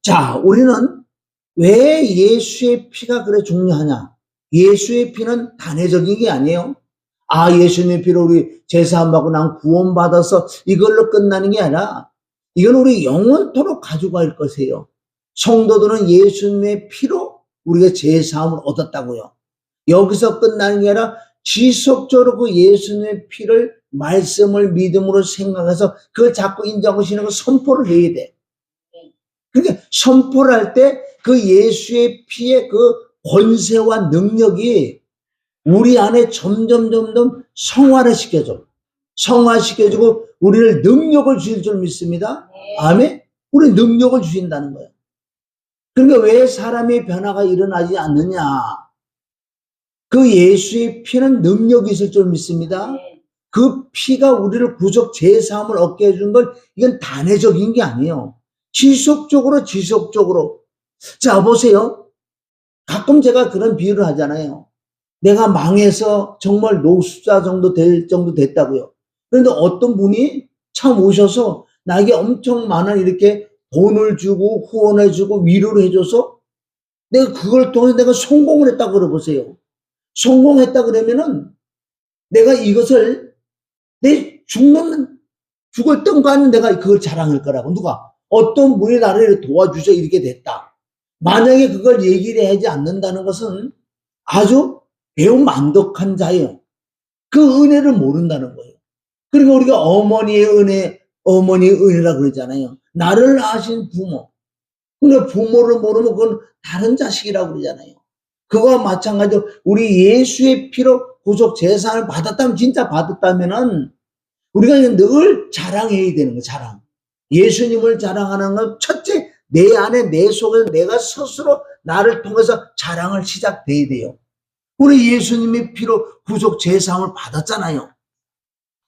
자, 우리는 왜 예수의 피가 그래 중요하냐? 예수의 피는 단회적인 게 아니에요. 아, 예수님의 피로 우리 제사함 받고 난 구원받아서 이걸로 끝나는 게 아니라 이건 우리 영원토록 가지고 갈 것이에요. 성도들은 예수님의 피로 우리가 제사함을 얻었다고요. 여기서 끝나는 게 아니라 지속적으로 그 예수님의 피를 말씀을 믿음으로 생각해서 그걸 자꾸 인정하고 신앙을 선포를 해야 돼. 그러니까 선포를 할 때 그 예수의 피의 그 권세와 능력이 우리 안에 점점 성화를 시켜줘. 성화시켜주고 우리를 능력을 주실 줄 믿습니다. 아멘? 우리 능력을 주신다는 거예요. 그러니까 왜 사람의 변화가 일어나지 않느냐? 그 예수의 피는 능력이 있을 줄 믿습니다. 그 피가 우리를 구속 제사함을 얻게 해준 걸 이건 단회적인 게 아니에요. 지속적으로. 자, 보세요. 가끔 제가 그런 비유를 하잖아요. 내가 망해서 정말 노숙자 정도 될 정도 됐다고요. 그런데 어떤 분이 참 오셔서 나에게 엄청 많은 이렇게 돈을 주고 후원해 주고 위로를 해줘서 내가 그걸 통해서 내가 성공을 했다고 그러보세요. 성공했다 그러면은 내가 이것을 내 죽을 뜬까는 내가 그걸 자랑할 거라고. 누가? 어떤 분이 나를 도와주셔 이렇게 됐다. 만약에 그걸 얘기를 하지 않는다는 것은 아주 매우 만독한 자예요. 그 은혜를 모른다는 거예요. 그러니까 우리가 어머니의 은혜라 그러잖아요. 나를 아신 부모. 그러니까 부모를 모르면 그건 다른 자식이라고 그러잖아요. 그거와 마찬가지로 우리 예수의 피로 구속 제사를 받았다면, 진짜 받았다면은 우리가 늘 자랑해야 되는 거예요. 자랑. 예수님을 자랑하는 건 첫째, 내 안에 내 속에서 내가 스스로 나를 통해서 자랑을 시작돼야 돼요. 우리 예수님의 피로 구속 제사함을 받았잖아요.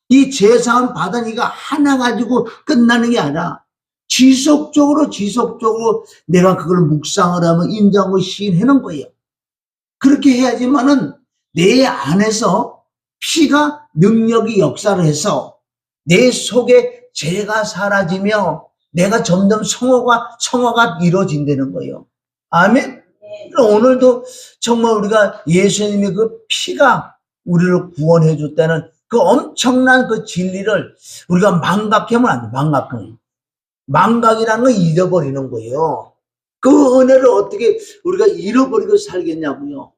이 제사함 받은 이가 하나 가지고 끝나는 게 아니라 지속적으로 내가 그걸 묵상을 하면 인정하고 시인하는 거예요. 그렇게 해야지만은 내 안에서 피가 능력이 역사를 해서 내 속에 죄가 사라지며 내가 점점 성화가 이루어진다는 거예요. 아멘? 오늘도 정말 우리가 예수님의 그 피가 우리를 구원해 줬다는 그 엄청난 그 진리를 우리가 망각하면 안 돼. 망각이라는 걸 잃어버리는 거예요. 그 은혜를 어떻게 우리가 잃어버리고 살겠냐고요.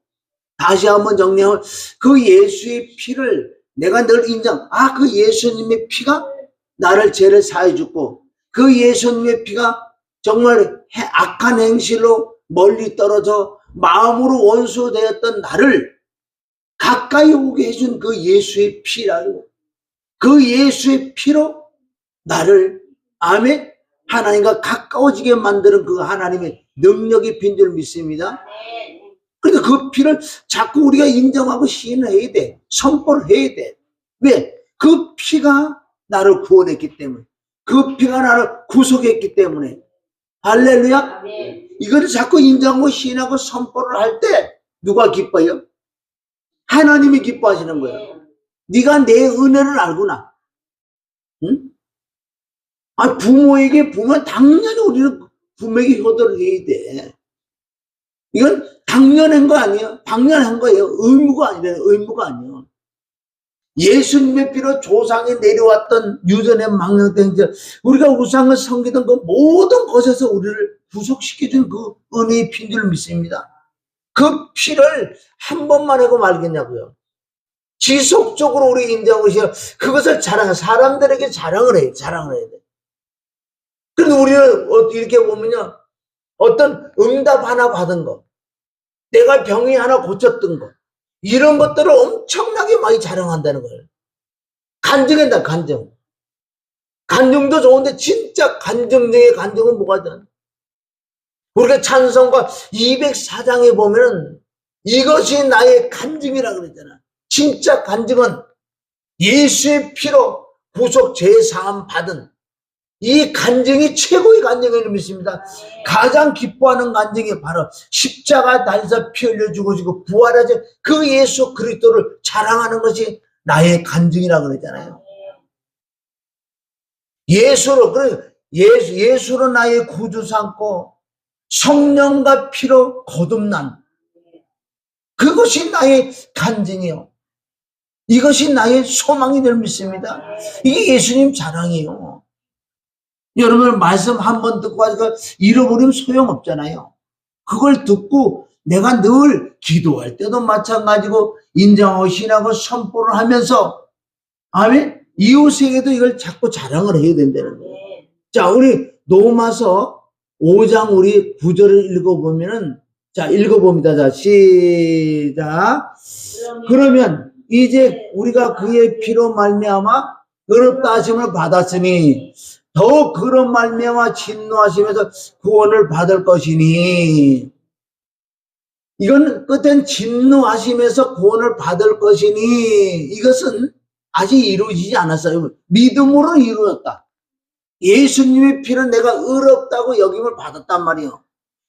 다시 한번 정리하면 그 예수의 피를 내가 늘 인정. 그 예수님의 피가 나를 죄를 사해 주고 그 예수님의 피가 정말 악한 행실로 멀리 떨어져 마음으로 원수되었던 나를 가까이 오게 해준 그 예수의 피라고. 그 예수의 피로 나를 아멘 하나님과 가까워지게 만드는 그 하나님의 능력이 빈 줄 믿습니다. 그런데 그 피를 자꾸 우리가 인정하고 시인해야 돼. 선포를 해야 돼. 왜? 그 피가 나를 구원했기 때문에. 그 피가 나를 구속했기 때문에. 할렐루야. 이거를 자꾸 인정하고 시인하고 선포를 할 때 누가 기뻐요? 하나님이 기뻐하시는 거예요. 네가 내 은혜를 알구나. 응? 부모에게 보면 당연히 우리는 부모에게 효도를 해야 돼. 이건 당연한 거 아니에요. 당연한 거예요. 의무가 아니에요. 예수님의 피로 조상에 내려왔던 유전의 망령된 우리가 우상을 섬기던 그 모든 것에서 우리를 구속시켜준 그 은혜의 피인 줄 믿습니다. 그 피를 한 번만 하고 말겠냐고요. 지속적으로 우리 인정하고 그것을 사람들에게 자랑을 해야 돼. 그런데 우리는 이렇게 보면요. 어떤 응답 하나 받은 거, 내가 병이 하나 고쳤던 거, 이런 것들을 엄청나게 많이 자랑한다는 거예요. 간증한다, 간증. 간증도 좋은데 진짜 간증 중에 간증은 뭐가 돼? 우리가 찬송가 204장에 보면은 이것이 나의 간증이라 그랬잖아. 진짜 간증은 예수의 피로 구속 제사함 받은 이 간증이 최고의 간증을 믿습니다. 가장 기뻐하는 간증이 바로 십자가 달에서 피 흘려 죽어지고 부활하신 그 예수 그리스도를 자랑하는 것이 나의 간증이라고 그러잖아요. 예수로 나의 구주 삼고 성령과 피로 거듭난 그것이 나의 간증이요. 이것이 나의 소망이 될 믿습니다. 이게 예수님 자랑이에요. 여러분 말씀 한 번 듣고 하니까 잃어버리면 소용없잖아요. 그걸 듣고 내가 늘 기도할 때도 마찬가지고 인정하고 신하고 선포를 하면서 아멘? 이웃에게도 이걸 자꾸 자랑을 해야 된다는 거예요. 자, 우리 로마서 5장 우리 9절을 읽어보면은 자, 읽어봅니다. 자, 시작. 그러면 이제 우리가 그의 피로 말미암아 의롭다 하심을 받았으니 더욱 그런 말미암아 진노하시면서 구원을 받을 것이니 이건 끝엔 진노하시면서 구원을 받을 것이니 이것은 아직 이루어지지 않았어요. 믿음으로 이루어졌다. 예수님의 피는 내가 의롭다고 여김을 받았단 말이에요.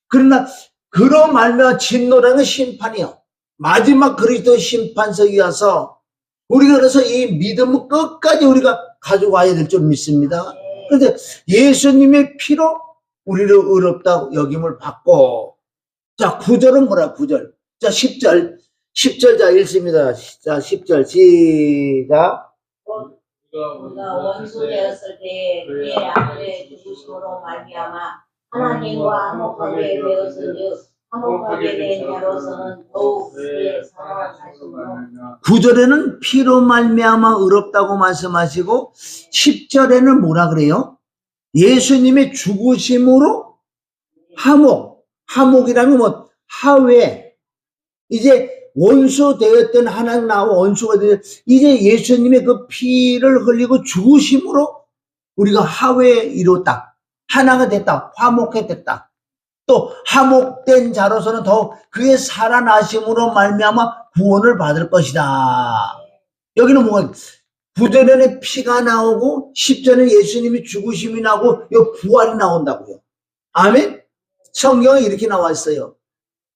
그러나 그런 말미암아 진노라는 건 심판이요. 마지막 그리스도 심판석이 와서 우리가 그래서 이 믿음을 끝까지 우리가 가져가야 될 줄 믿습니다. 그런데 예수님의 피로 우리를 의롭다고 여김을 받고 자 9절은 뭐라 9절 자 10절 자 읽습니다. 자 10절 시작. 우리가 원수 되었을 때 그의 아들의 죽으심으로 말미암아 하나님과 화목하게 되었은즉 화목하게 된 자로서는 더욱 그의 사랑을 하시며 9절에는 피로 말미암아 의롭다고 말씀하시고 10절에는 뭐라 그래요? 예수님의 죽으심으로 화목이라는 뭐 하회 이제 원수 되었던 하나님 나와 원수가 되었 이제 예수님의 그 피를 흘리고 죽으심으로 우리가 화해에 이뤘다. 하나가 됐다. 화목해 됐다. 또 화목된 자로서는 더 그의 살아나심으로 말미암아 구원을 받을 것이다. 여기는 뭐가 9절에는 피가 나오고 10절에 예수님이 죽으심이 나오고 이 부활이 나온다고요. 아멘? 성경에 이렇게 나와 있어요.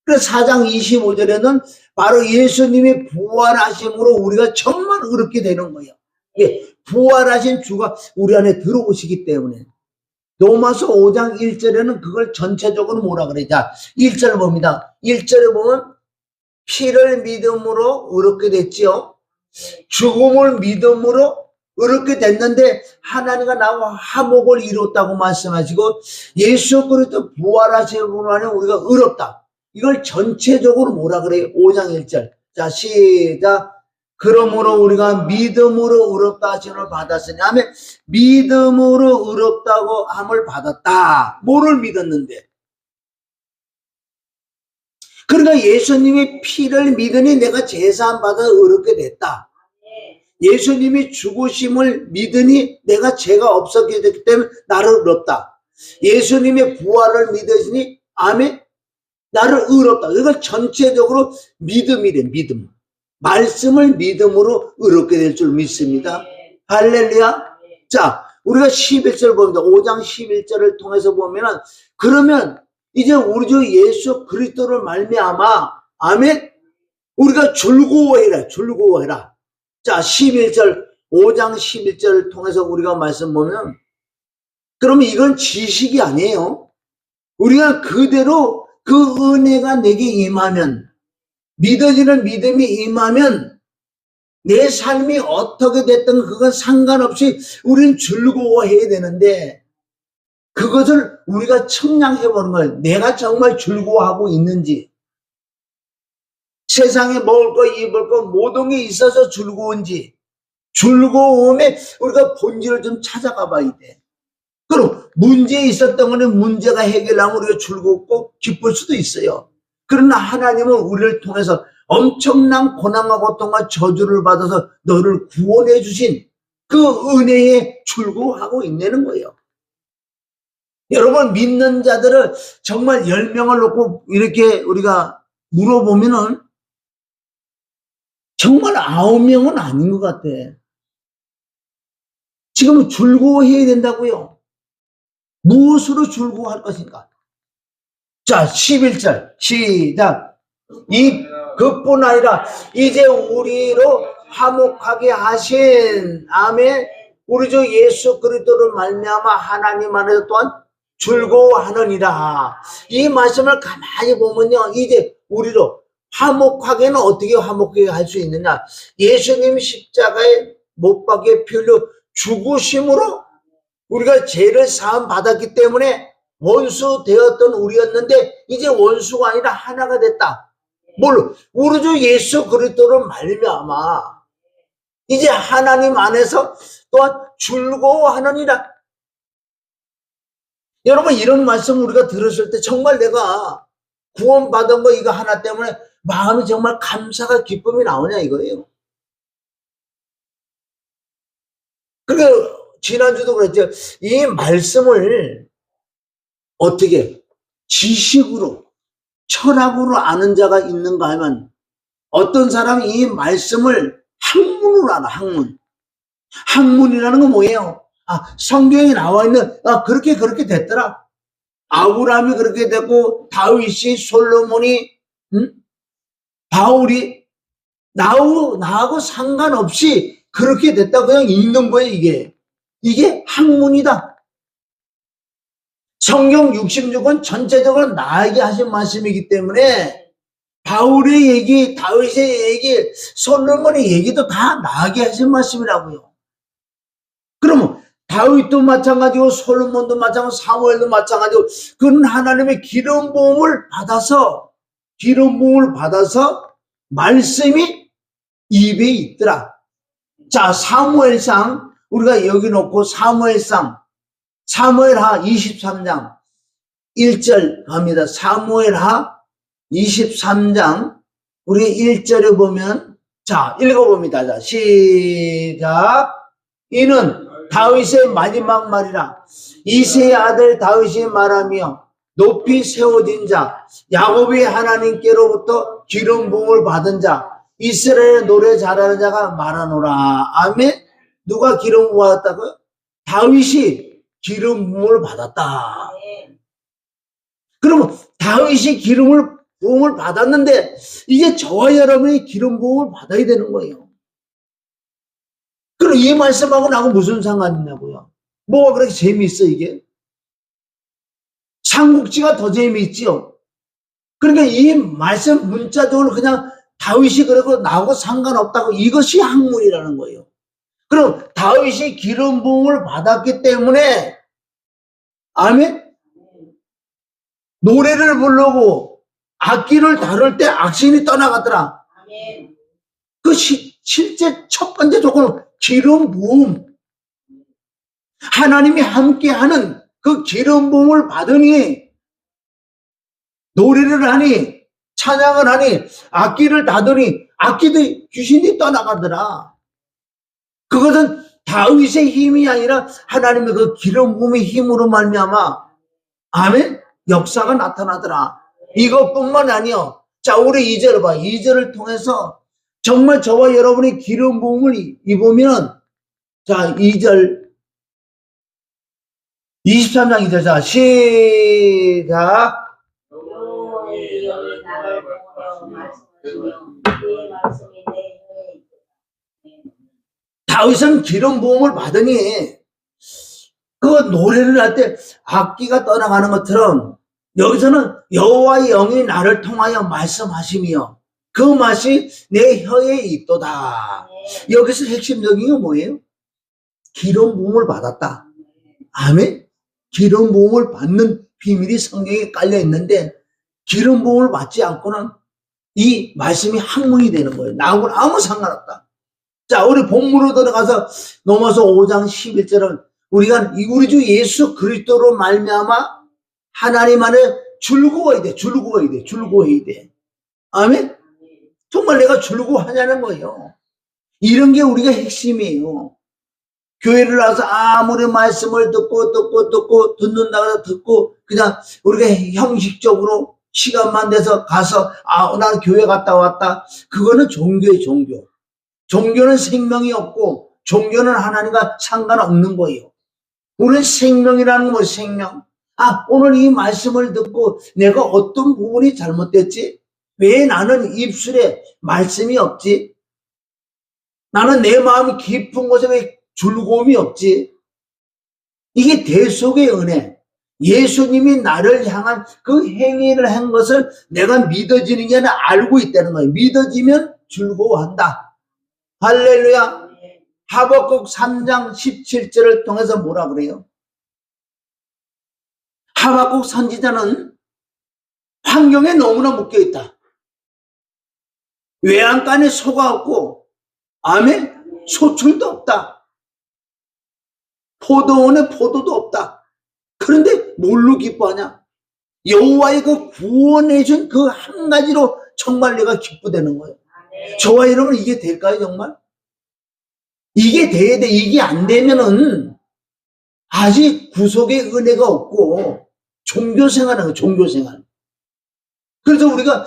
그래서 4장 25절에는 바로 예수님이 부활하심으로 우리가 정말 의롭게 되는 거예요. 예, 부활하신 주가 우리 안에 들어오시기 때문에. 로마서 5장 1절에는 그걸 전체적으로 뭐라 그래? 자, 1절을 봅니다. 1절에 보면 피를 믿음으로 의롭게 됐지요. 죽음을 믿음으로 의롭게 됐는데 하나님과 나와 화목을 이뤘다고 말씀하시고 예수 그리스도 부활하심으로 하면 우리가 의롭다. 이걸 전체적으로 뭐라 그래요? 5장 1절. 자, 시작. 그러므로 우리가 믿음으로 의롭다 하심을 받았으니 하면 믿음으로 의롭다고 함을 받았다. 뭐를 믿었는데? 그러니까 예수님의 피를 믿으니 내가 제사함 받아 의롭게 됐다. 예수님이 죽으심을 믿으니 내가 죄가 없었기 때문에 나를 의롭다. 예수님의 부활을 믿으시니 아멘. 나를 의롭다. 이걸 전체적으로 믿음이래, 믿음. 말씀을 믿음으로 의롭게 될 줄 믿습니다. 할렐루야. 자, 우리가 11절 봅니다. 5장 11절을 통해서 보면은, 그러면 이제 우리 주 예수 그리스도를 말미암아, 아멘? 우리가 즐거워해라. 자, 11절, 5장 11절을 통해서 우리가 말씀 보면, 그러면 이건 지식이 아니에요. 우리가 그대로 그 은혜가 내게 임하면 믿어지는 믿음이 임하면 내 삶이 어떻게 됐든 그건 상관없이 우리는 즐거워해야 되는데 그것을 우리가 청량해보는 거예요. 내가 정말 즐거워하고 있는지 세상에 먹을 거 입을 거 모든 게 있어서 즐거운지 즐거움에 우리가 본질을 좀 찾아가 봐야 돼. 그럼 문제에 있었던 거는 문제가 해결하면 우리가 즐겁고 기쁠 수도 있어요. 그러나 하나님은 우리를 통해서 엄청난 고난과 고통과 저주를 받아서 너를 구원해 주신 그 은혜에 즐거워하고 있는 거예요. 여러분 믿는 자들을 정말 10명을 놓고 이렇게 우리가 물어보면은 정말 9명은 아닌 것 같아. 지금 즐거워해야 된다고요. 무엇으로 즐거워할 것인가? 자, 11절 시작. 그뿐 아니라 이제 우리로 화목하게 하신 아멘 우리 주 예수 그리스도를 말미암아 하나님 안에서 또한 즐거워하느니라. 이 말씀을 가만히 보면요, 이제 우리로 화목하게는 어떻게 화목하게 할 수 있느냐? 예수님 십자가에 못 박혀 피 흘려 죽으심으로 우리가 죄를 사함 받았기 때문에 원수 되었던 우리였는데 이제 원수가 아니라 하나가 됐다. 뭘? 우리 주 예수 그리스도를 말미암아 이제 하나님 안에서 또한 즐거워하느니라. 여러분, 이런 말씀 우리가 들었을 때 정말 내가 구원받은 거 이거 하나 때문에 마음이 정말 감사가 기쁨이 나오냐 이거예요. 그러니까 지난주도 그랬죠. 이 말씀을 어떻게 지식으로 철학으로 아는 자가 있는가 하면 어떤 사람이 이 말씀을 학문으로 알아. 학문이라는 건 뭐예요? 성경에 나와 있는 그렇게 됐더라. 아브라함이 그렇게 됐고 다윗이 솔로몬이 바울이 나하고 상관없이 그렇게 됐다. 그냥 읽는 거예요. 이게 학문이다. 성경 66은 전체적으로 나에게 하신 말씀이기 때문에 바울의 얘기, 다윗의 얘기, 솔로몬의 얘기도 다 나에게 하신 말씀이라고요. 그러면 다윗도 마찬가지고 솔로몬도 마찬가지고 사무엘도 마찬가지고 그는 하나님의 기름 부음을 받아서 말씀이 입에 있더라. 자, 사무엘상 우리가 여기 놓고 사무엘하 23장 1절 갑니다. 사무엘하 23장 우리 1절에 보면 자, 읽어봅니다. 자, 시작. 이는 다윗의 마지막 말이라. 이새의 아들 다윗이 말하며 높이 세워진 자 야곱의 하나님께로부터 기름 부음을 받은 자 이스라엘의 노래 잘하는 자가 말하노라. 아멘. 누가 기름 부음을 받았다고요? 다윗이 기름 부음을 받았다. 그러면 다윗이 기름 부음을 받았는데 이제 저와 여러분이 기름 부음을 받아야 되는 거예요. 그럼 이 말씀하고 나하고 무슨 상관이 있냐고요? 뭐가 그렇게 재미있어 이게? 삼국지가 더 재미있지요. 그러니까 이 말씀 문자적으로 그냥 다윗이 그러고 나하고 상관없다고 이것이 학문이라는 거예요. 그럼 다윗이 기름 부음을 받았기 때문에 아멘? 노래를 부르고 악기를 다룰 때 악신이 떠나가더라. 아멘. 그 실제 첫 번째 조건은 기름 부음. 하나님이 함께하는 그 기름 부음을 받으니 노래를 하니 찬양을 하니 악기를 다더니 악기도 귀신이 떠나가더라. 그것은 다윗의 힘이 아니라 하나님의 그 기름 부음의 힘으로 말미암아 아멘? 역사가 나타나더라. 이것뿐만 아니요. 자, 우리 2절 봐. 2절을 통해서 정말 저와 여러분이 기름 부음을 입으면 자, 2절 23장 2절 자, 시작. 다윗은 기름 부음을 받으니 그 노래를 할 때 악기가 떠나가는 것처럼 여기서는 여호와의 영이 나를 통하여 말씀하시며 그 맛이 내 혀에 있도다. 여기서 핵심적인 게 뭐예요? 기름 부음을 받았다. 아멘. 기름 부음을 받는 비밀이 성경에 깔려 있는데 기름 부음을 받지 않고는 이 말씀이 학문이 되는 거예요. 나하고는 아무 상관없다. 자, 우리 본문으로 들어가서 넘어서 5장 11절은 우리가 우리 주 예수 그리스도로 말미암아 하나님 안에 즐거워야 돼. 아멘. 정말 내가 즐거워하냐는 거예요. 이런 게 우리가 핵심이에요. 교회를 와서 아무리 말씀을 듣고 듣는다고 해서 듣고 그냥 우리가 형식적으로 시간만 돼서 가서 나는 교회 갔다 왔다. 그거는 종교예요. 종교는 생명이 없고 종교는 하나님과 상관없는 거예요. 우리는 생명이라는 건 뭐예요? 생명. 오늘 이 말씀을 듣고 내가 어떤 부분이 잘못됐지? 왜 나는 입술에 말씀이 없지? 나는 내 마음이 깊은 곳에 왜 즐거움이 없지? 이게 대속의 은혜. 예수님이 나를 향한 그 행위를 한 것을 내가 믿어지는 게 아니라 알고 있다는 거예요. 믿어지면 즐거워한다. 할렐루야. 하박국 3장 17절을 통해서 뭐라 그래요? 하박국 선지자는 환경에 너무나 묶여있다. 외양간에 소가 없고, 아멘? 소출도 없다. 포도원에 포도도 없다. 그런데 뭘로 기뻐하냐? 여호와의 그 구원해 준 그 한 가지로 정말 내가 기쁘다는 거예요. 저와 여러분 이게 될까요, 정말? 이게 돼야 돼. 이게 안 되면은 아직 구속의 은혜가 없고 종교생활하는 거예요, 종교생활. 그래서 우리가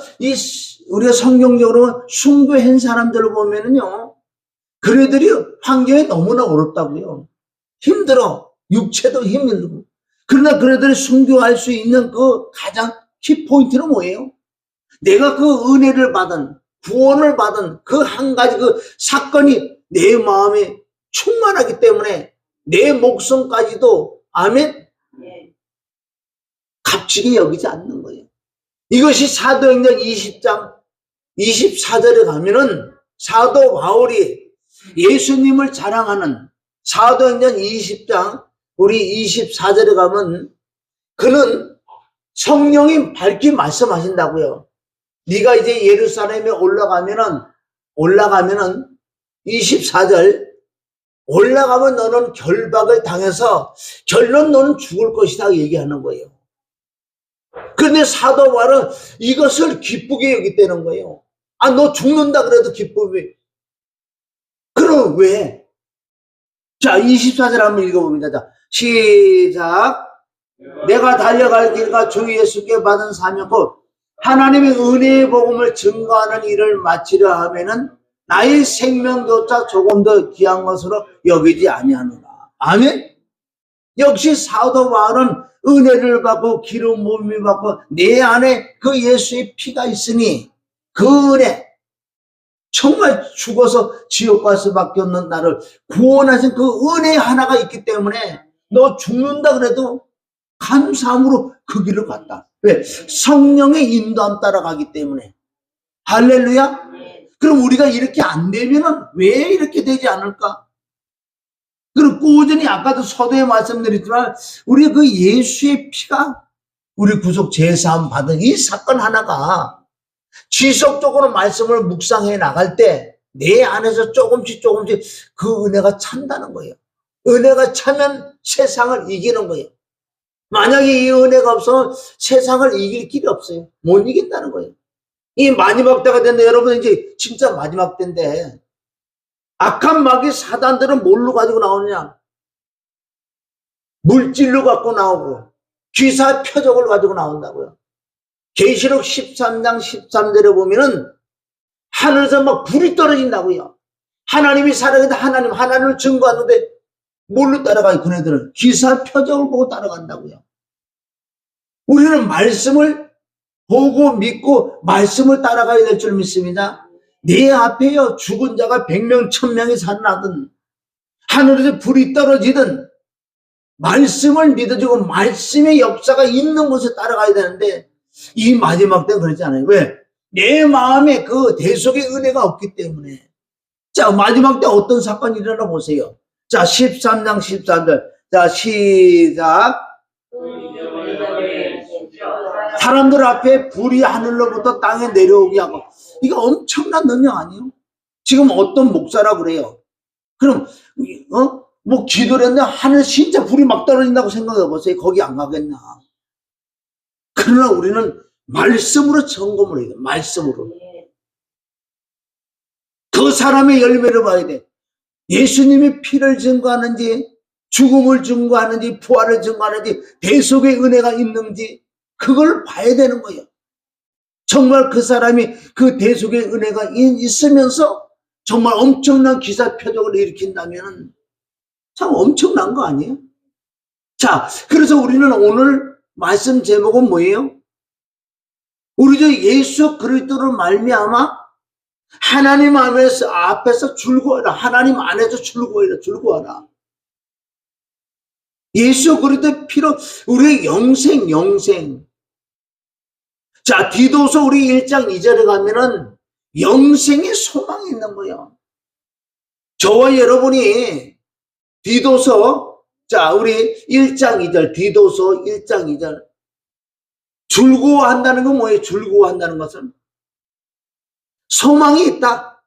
성경적으로 순교한 사람들을 보면은요, 그네들이 환경이 너무나 어렵다고요. 힘들어. 육체도 힘들고. 그러나 그네들이 순교할 수 있는 그 가장 키포인트는 뭐예요? 내가 그 은혜를 받은, 구원을 받은 그 한 가지 그 사건이 내 마음에 충만하기 때문에 내 목숨까지도, 아멘? 값지게 여기지 않는 거예요. 이것이 사도행전 20장 24절에 가면은 사도 바울이 예수님을 자랑하는 사도행전 20장 우리 24절에 가면 그는 성령이 밝히 말씀하신다고요. 네가 이제 예루살렘에 올라가면은 24절 올라가면 너는 결박을 당해서 결론 너는 죽을 것이다 얘기하는 거예요. 그런데 사도 바울은 이것을 기쁘게 여기다는 거예요. 아, 너 죽는다 그래도 기쁨이. 그럼 왜? 자, 24절 한번 읽어봅니다. 자, 시작. 내가 달려갈 길과 주 예수께 받은 사명 곧 하나님의 은혜의 복음을 증거하는 일을 마치려 하면은 나의 생명조차 조금 더 귀한 것으로 여기지 아니하노라. 아멘? 역시 사도 바울은 은혜를 받고 기름 부음을 받고 내 안에 그 예수의 피가 있으니 그 은혜, 정말 죽어서 지옥 갈 수밖에 없는 나를 구원하신 그 은혜 하나가 있기 때문에 너 죽는다 그래도 감사함으로 그 길을 갔다. 왜? 성령의 인도함 따라가기 때문에. 할렐루야. 그럼 우리가 이렇게 안 되면은 왜 이렇게 되지 않을까? 그리고 꾸준히 아까도 서두에 말씀드렸지만 우리 그 예수의 피가 우리 구속 제사함 받은 이 사건 하나가 지속적으로 말씀을 묵상해 나갈 때 내 안에서 조금씩 그 은혜가 찬다는 거예요. 은혜가 차면 세상을 이기는 거예요. 만약에 이 은혜가 없으면 세상을 이길 길이 없어요. 못 이긴다는 거예요. 이 마지막 때가 됐는데 여러분 이제 진짜 마지막 때인데 악한 마귀 사단들은 뭘로 가지고 나오느냐? 물질로 갖고 나오고 귀사 표적을 가지고 나온다고요. 계시록 13장 13절에 보면은 하늘에서 막 불이 떨어진다고요. 하나님이 살아계신데 하나님을 증거하는데 뭘로 따라가요? 그네들은 귀사 표적을 보고 따라간다고요. 우리는 말씀을 보고 믿고 말씀을 따라가야 될 줄 믿습니다. 내 앞에요 죽은 자가 100명 1000명이 살아나든 하늘에서 불이 떨어지든 말씀을 믿어주고 말씀의 역사가 있는 곳에 따라가야 되는데 이 마지막 때는 그렇지 않아요. 왜? 내 마음에 그 대속의 은혜가 없기 때문에. 자, 마지막 때 어떤 사건이 일어나 보세요. 자, 13장 13절. 자, 시작. 사람들 앞에 불이 하늘로부터 땅에 내려오게 하고. 이거 엄청난 능력 아니에요? 지금 어떤 목사라 그래요. 그럼 뭐 기도를 했는데 하늘 진짜 불이 막 떨어진다고 생각해 보세요. 거기 안 가겠나. 그러나 우리는 말씀으로 점검을 해야 돼. 말씀으로. 그 사람의 열매를 봐야 돼. 예수님이 피를 증거하는지 죽음을 증거하는지 부활을 증거하는지 대속의 은혜가 있는지 그걸 봐야 되는 거예요. 정말 그 사람이 그 대속의 은혜가 있으면서 정말 엄청난 기사 표적을 일으킨다면 참 엄청난 거 아니에요? 자, 그래서 우리는 오늘 말씀 제목은 뭐예요? 우리 저 예수 그리스도를 말미암아 하나님 앞에서 즐거워라. 하나님 안에서 즐거워라. 예수 그리스도의 피로 우리의 영생. 자, 디도서 우리 1장 2절에 가면은 영생의 소망이 있는 거예요. 저와 여러분이 디도서, 자, 우리 1장 2절, 디도서 1장 2절. 즐거워한다는 건 뭐예요? 즐거워한다는 것은 소망이 있다.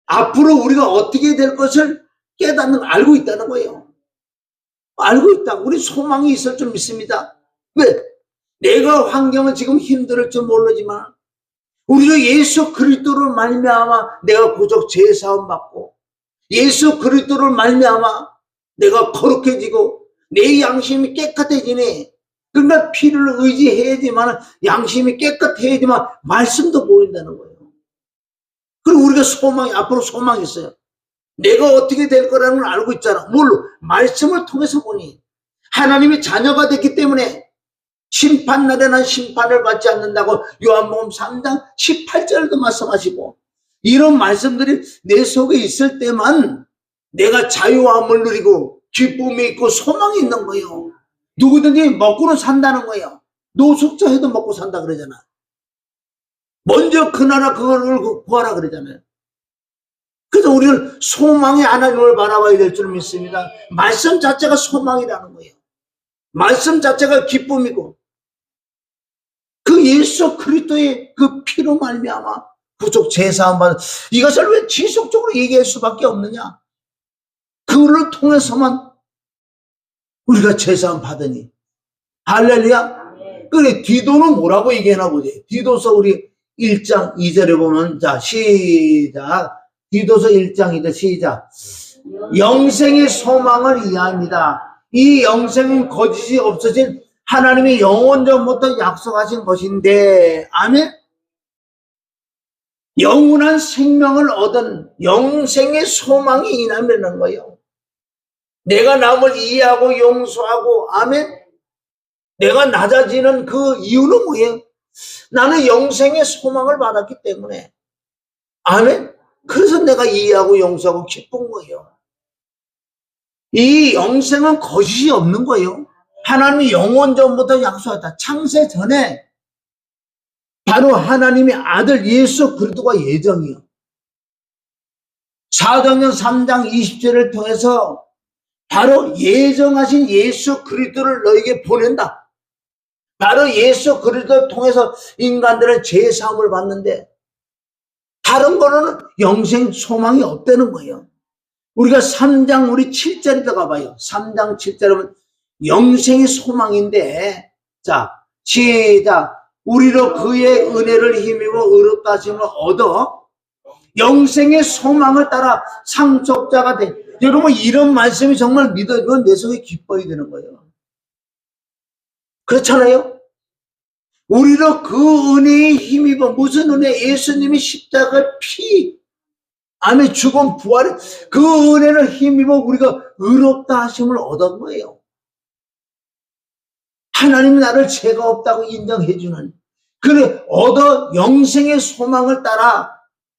앞으로 우리가 어떻게 될 것을 깨닫는, 알고 있다는 거예요. 알고 있다. 우리 소망이 있을 줄 믿습니다. 왜? 내가 환경은 지금 힘들을지 모르지만 우리가 예수 그리스도를 말미암아 내가 구속 제사함 받고 예수 그리스도를 말미암아 내가 거룩해지고 내 양심이 깨끗해지네. 그러니까 피를 의지해야지만 양심이 깨끗해야지만 말씀도 보인다는 거예요. 그리고 우리가 소망이, 앞으로 소망이 있어요. 내가 어떻게 될 거라는 걸 알고 있잖아. 뭘로? 말씀을 통해서 보니 하나님의 자녀가 됐기 때문에 심판날에 난 심판을 받지 않는다고 요한복음 3장 18절도 말씀하시고, 이런 말씀들이 내 속에 있을 때만 내가 자유함을 누리고 기쁨이 있고 소망이 있는 거예요. 누구든지 먹고는 산다는 거예요. 노숙자 해도 먹고 산다 그러잖아. 먼저 그 나라 그거를 구하라 그러잖아요. 그래서 우리는 소망의 하나님을 바라봐야 될 줄 믿습니다. 말씀 자체가 소망이라는 거예요. 말씀 자체가 기쁨이고 그 예수 그리스도의 그 피로 말미암아 구속 제사함 받은, 이것을 왜 지속적으로 얘기할 수밖에 없느냐? 그거를 통해서만 우리가 제사함 받으니. 할렐루야. 그래, 디도는 뭐라고 얘기하나 보지. 디도서 우리 1장 2절에 보면, 자, 시작. 디도서 1장 2절 시작. 영생의 소망을 이해합니다. 이 영생은 거짓이 없어진 하나님이 영원전부터 약속하신 것인데, 아멘? 영원한 생명을 얻은 영생의 소망이 이남되는 거예요. 내가 남을 이해하고 용서하고, 아멘? 내가 낮아지는 그 이유는 뭐예요? 나는 영생의 소망을 받았기 때문에, 아멘? 그래서 내가 이해하고 용서하고 기쁜 거예요. 이 영생은 거짓이 없는 거예요. 하나님이 영원전부터 약속했다. 창세 전에 바로 하나님의 아들 예수 그리스도가 예정이요. 사도행전 3장 20절을 통해서 바로 예정하신 예수 그리스도를 너에게 보낸다. 바로 예수 그리스도를 통해서 인간들은 죄사함을 받는데 다른 거는 영생 소망이 없다는 거예요. 우리가 3장 우리 7절에 들어가봐요. 3장 7절은 영생의 소망인데, 자, 시작. 우리로 그의 은혜를 힘입어 의롭다 하심을 얻어 영생의 소망을 따라 상속자가 돼. 여러분, 이런 말씀이 정말 믿어지면 내 속에 기뻐야 되는 거예요. 그렇잖아요? 우리로 그 은혜에 힘입어, 무슨 은혜? 예수님이 십자가 피, 아멘, 죽음, 부활, 그 은혜를 힘입어 우리가 의롭다 하심을 얻은 거예요. 하나님이 나를 죄가 없다고 인정해주는, 그래, 얻어 영생의 소망을 따라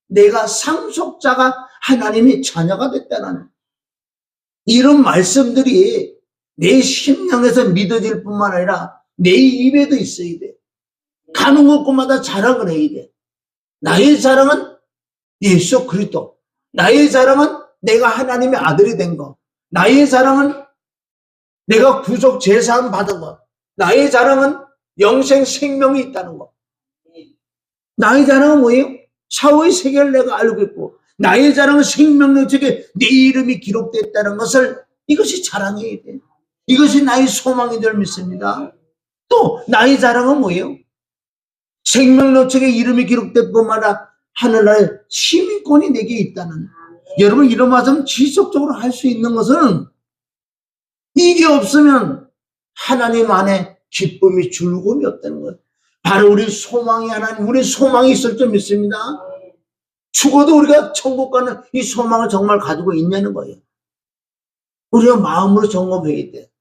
내가 상속자가 하나님의 자녀가 됐다는 이런 말씀들이 내 심령에서 믿어질 뿐만 아니라 내 입에도 있어야 돼. 가는 곳마다 자랑을 해야 돼. 나의 자랑은 예수 그리스도. 나의 자랑은 내가 하나님의 아들이 된 거. 나의 자랑은 내가 구속 제사함 받은 거. 나의 자랑은 영생 생명이 있다는 거. 나의 자랑은 뭐예요? 사후의 세계를 내가 알고 있고, 나의 자랑은 생명력 속에 내 이름이 기록됐다는 것을, 이것이 자랑해야 돼. 이것이 나의 소망인 줄 믿습니다. 또 나의 자랑은 뭐예요? 생명력 속에 이름이 기록될 뿐만 아니라 하늘나라의 시민권이 내게 있다는. 여러분, 이런 말씀 지속적으로 할 수 있는 것은, 이게 없으면 하나님 안에 기쁨이 즐거움이 없다는 거예요. 바로 우리 소망이 하나님, 우리 소망이 있을 줄 믿습니다. 죽어도 우리가 천국 가는 이 소망을 정말 가지고 있냐는 거예요. 우리가 마음으로 점검해야 돼.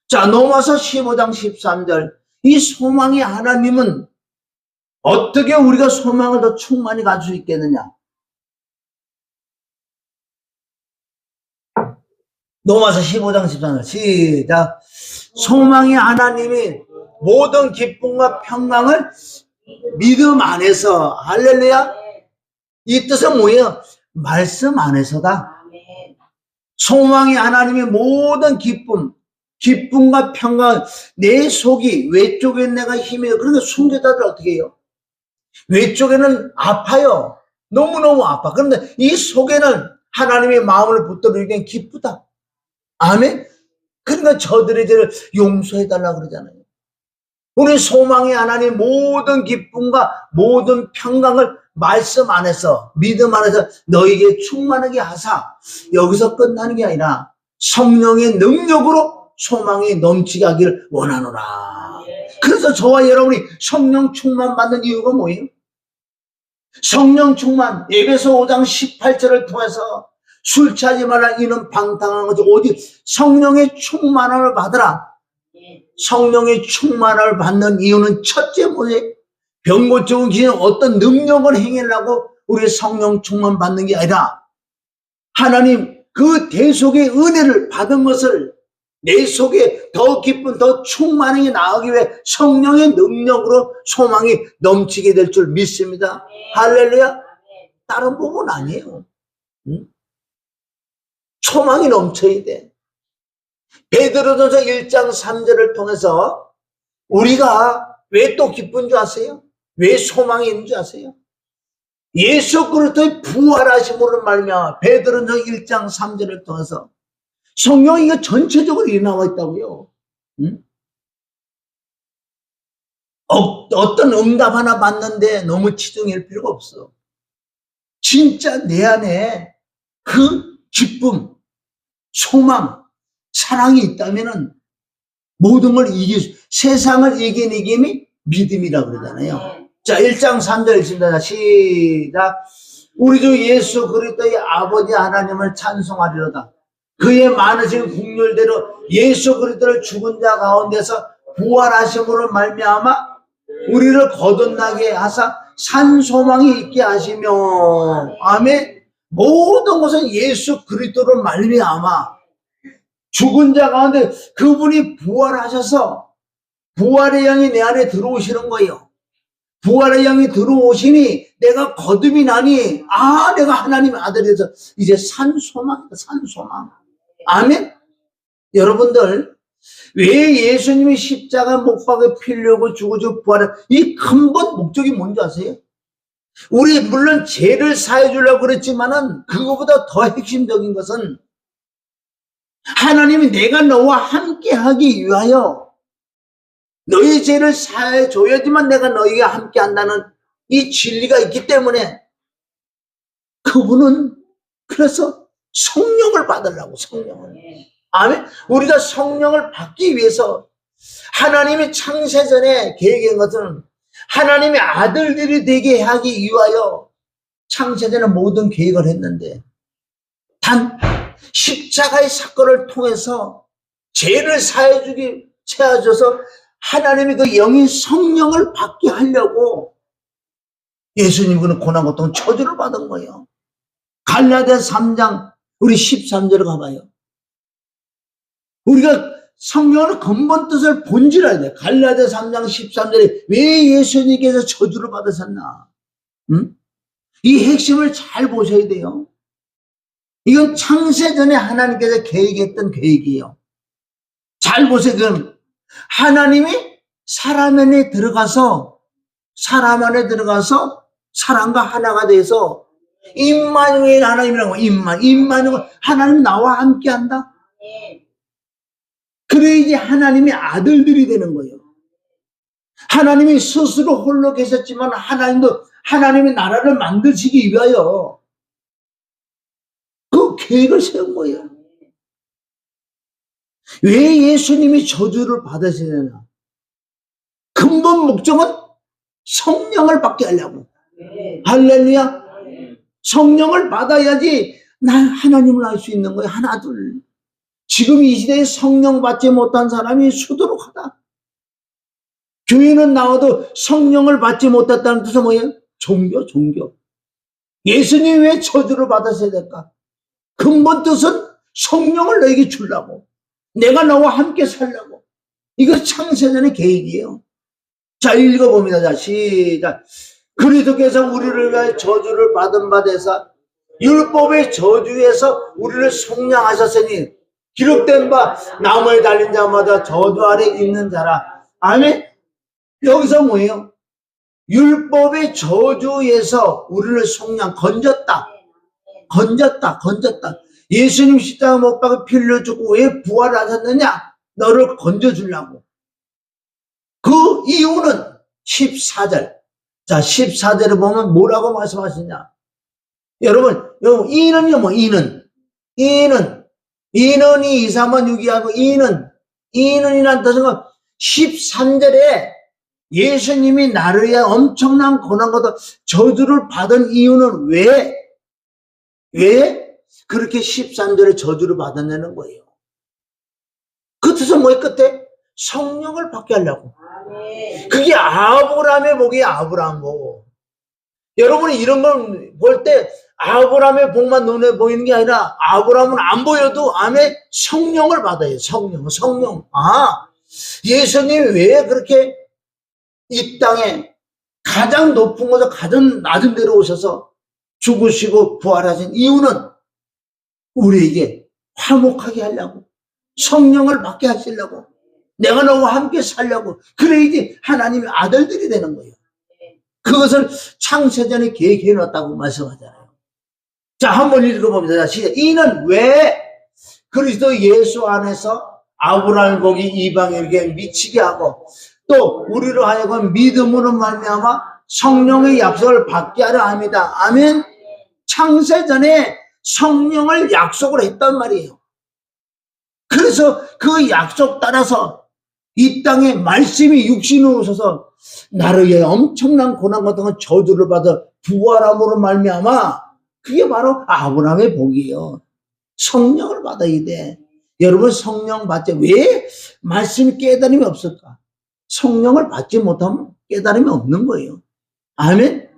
자, 넘어서 15장 13절. 이 소망이 하나님은 어떻게 우리가 소망을 더 충만히 가질 수 있겠느냐? 로마서 15장 13절 시작. 소망이 하나님이 모든 기쁨과 평강을 믿음 안에서 할렐루야. 이 뜻은 뭐예요? 말씀 안에서다. 아멘. 소망이 하나님의 모든 기쁨과 평강, 내 속이 외쪽엔 내가 힘이에요. 그러니까 순교자들 어떻게 해요? 외쪽에는 아파요. 너무너무 아파. 그런데 이 속에는 하나님의 마음을 붙들기엔 기쁘다. 아멘? 그러니까 저들의 죄를 용서해달라고 그러잖아요. 우리 소망이 하나님 모든 기쁨과 모든 평강을 말씀 안에서, 믿음 안에서 너에게 충만하게 하사, 여기서 끝나는 게 아니라 성령의 능력으로 소망이 넘치게 하기를 원하노라. 그래서 저와 여러분이 성령 충만 받는 이유가 뭐예요? 성령 충만, 에베소 5장 18절을 통해서 술 취하지 말라 이는 방탕한 거죠. 오직 성령의 충만함을 받으라. 성령의 충만함을 받는 이유는 첫째 뭐예요? 병 고치고 귀신 어떤 능력을 행하려고 우리 성령 충만 받는 게 아니라 하나님 그 대속의 은혜를 받은 것을 내 속에 더 기쁜 더 충만하게 나가기 위해 성령의 능력으로 소망이 넘치게 될 줄 믿습니다. 할렐루야. 다른 부분 아니에요. 응? 소망이 넘쳐야 돼. 베드로전서 1장 3절을 통해서 우리가 왜 또 기쁜 줄 아세요? 왜 소망이 있는 줄 아세요? 예수 그리스도의 부활하심으로 말미암아 베드로전서 1장 3절을 통해서 성경이 이거 전체적으로 이 나와 있다고요. 응? 어떤 응답 하나 받는데 너무 치중할 필요가 없어. 진짜 내 안에 그 기쁨, 소망, 사랑이 있다면은 모든 걸 세상을 이긴 이김이 믿음이라고 그러잖아요. 자, 1장 3절 읽습니다. 시작. 우리 주 예수 그리스도의 아버지 하나님을 찬송하리로다. 그의 많으신 국률대로 예수 그리스도를 죽은 자 가운데서 부활하심으로 말미암아 우리를 거듭나게 하사 산 소망이 있게 하시며 아멘. 모든 것은 예수 그리스도로 말미암아 죽은 자 가운데 그분이 부활하셔서 부활의 영이 내 안에 들어오시는 거예요. 부활의 영이 들어오시니 내가 거듭이 나니 내가 하나님의 아들이어서 이제 산 소망이다. 산 소망. 아멘. 여러분들 왜 예수님이 십자가 못 박에 피려고 죽어주고 부활한 이 근본 목적이 뭔지 아세요? 우리 물론 죄를 사해 주려고 그랬지만은 그거보다 더 핵심적인 것은 하나님이 내가 너와 함께 하기 위하여 너희 죄를 사해 줘야지만 내가 너희가 함께 한다는 이 진리가 있기 때문에 그분은 그래서 성령을 받으려고 성령을. 아멘. 우리가 성령을 받기 위해서 하나님이 창세전에 계획한 것은 하나님의 아들들이 되게 하기 위하여 창세전에 모든 계획을 했는데 단 십자가의 사건을 통해서 죄를 사해줘서 하나님이 그 영인 성령을 받게 하려고 예수님은 고난 고통 저주를 받은 거예요. 갈라디아 3장 우리 13절을 가봐요. 우리가 성령의 근본 뜻을 본질해야 돼. 갈라디아 3장 13절에 왜 예수님께서 저주를 받으셨나? 응? 이 핵심을 잘 보셔야 돼요. 이건 창세전에 하나님께서 계획했던 계획이에요. 잘 보세요. 그럼 하나님이 사람 안에 들어가서 사람과 하나가 돼서 임마누엘 하나님이라고 임마누엘 하나님 나와 함께한다. 그래야지 하나님이 아들들이 되는 거예요. 하나님이 스스로 홀로 계셨지만 하나님도 하나님의 나라를 만드시기 위하여 그 계획을 세운 거예요. 왜 예수님이 저주를 받으시느냐? 근본 목적은 성령을 받게 하려고. 할렐루야. 성령을 받아야지 나 하나님을 알 수 있는 거예요. 하나 둘. 지금 이 시대에 성령 받지 못한 사람이 수두룩하다. 교회는 나와도 성령을 받지 못했다는 뜻은 뭐예요? 종교. 예수님이 왜 저주를 받으셔야 될까? 근본 뜻은 성령을 너에게 주려고. 내가 너와 함께 살려고. 이거 창세전의 계획이에요. 자, 읽어봅니다. 자, 시작. 그리스도께서 우리를 위하여 저주를 받은 바 되사 율법의 저주에서 우리를 속량하셨으니 기록된 바 나무에 달린 자마다 저주 아래 있는 자라. 아멘. 여기서 뭐예요? 율법의 저주에서 우리를 속량, 건졌다. 예수님 십자가 못 박아 피 흘려 죽고 왜 부활하셨느냐? 너를 건져주려고. 그 이유는 14절. 자, 14절에 보면 뭐라고 말씀하시냐? 여러분, 이는요, 뭐, 이는. 이는이 2, 3은 6이 하고, 이는이란 뜻은 13절에 예수님이 나를 위해 엄청난 고난과 저주를 받은 이유는 왜 그렇게 13절에 저주를 받았냐는 거예요. 그 뜻은 뭐예요? 끝에 성령을 받게 하려고. 그게 아브라함의 복이에요. 아브라함 복. 여러분이 이런 걸 볼 때 아브라함의 복만 눈에 보이는 게 아니라 아브라함은 안 보여도 안에 성령을 받아요. 성령. 아, 예수님이 왜 그렇게 이 땅에 가장 높은 곳에서 가장 낮은 데로 오셔서 죽으시고 부활하신 이유는 우리에게 화목하게 하려고, 성령을 받게 하시려고, 내가 너와 함께 살려고. 그래야지 하나님의 아들들이 되는 거예요. 그것을 창세전에 계획해 놨다고 말씀하잖아요. 자, 한번 읽어봅니다. 시작. 이는 왜 그리스도 예수 안에서 아브라함의 복이 이방인에게 미치게 하고 또 우리로 하여금 믿음으로 말미암아 성령의 약속을 받게 하려 합니다. 아멘. 창세전에 성령을 약속을 했단 말이에요. 그래서 그 약속 따라서 이 땅에 말씀이 육신으로 오셔서 나를 위해 엄청난 고난 같은 건 저주를 받아 부활함으로 말미암아 그게 바로 아브라함의 복이에요. 성령을 받아야 돼. 여러분 성령 받지 왜 말씀 깨달음이 없을까? 성령을 받지 못하면 깨달음이 없는 거예요. 아멘.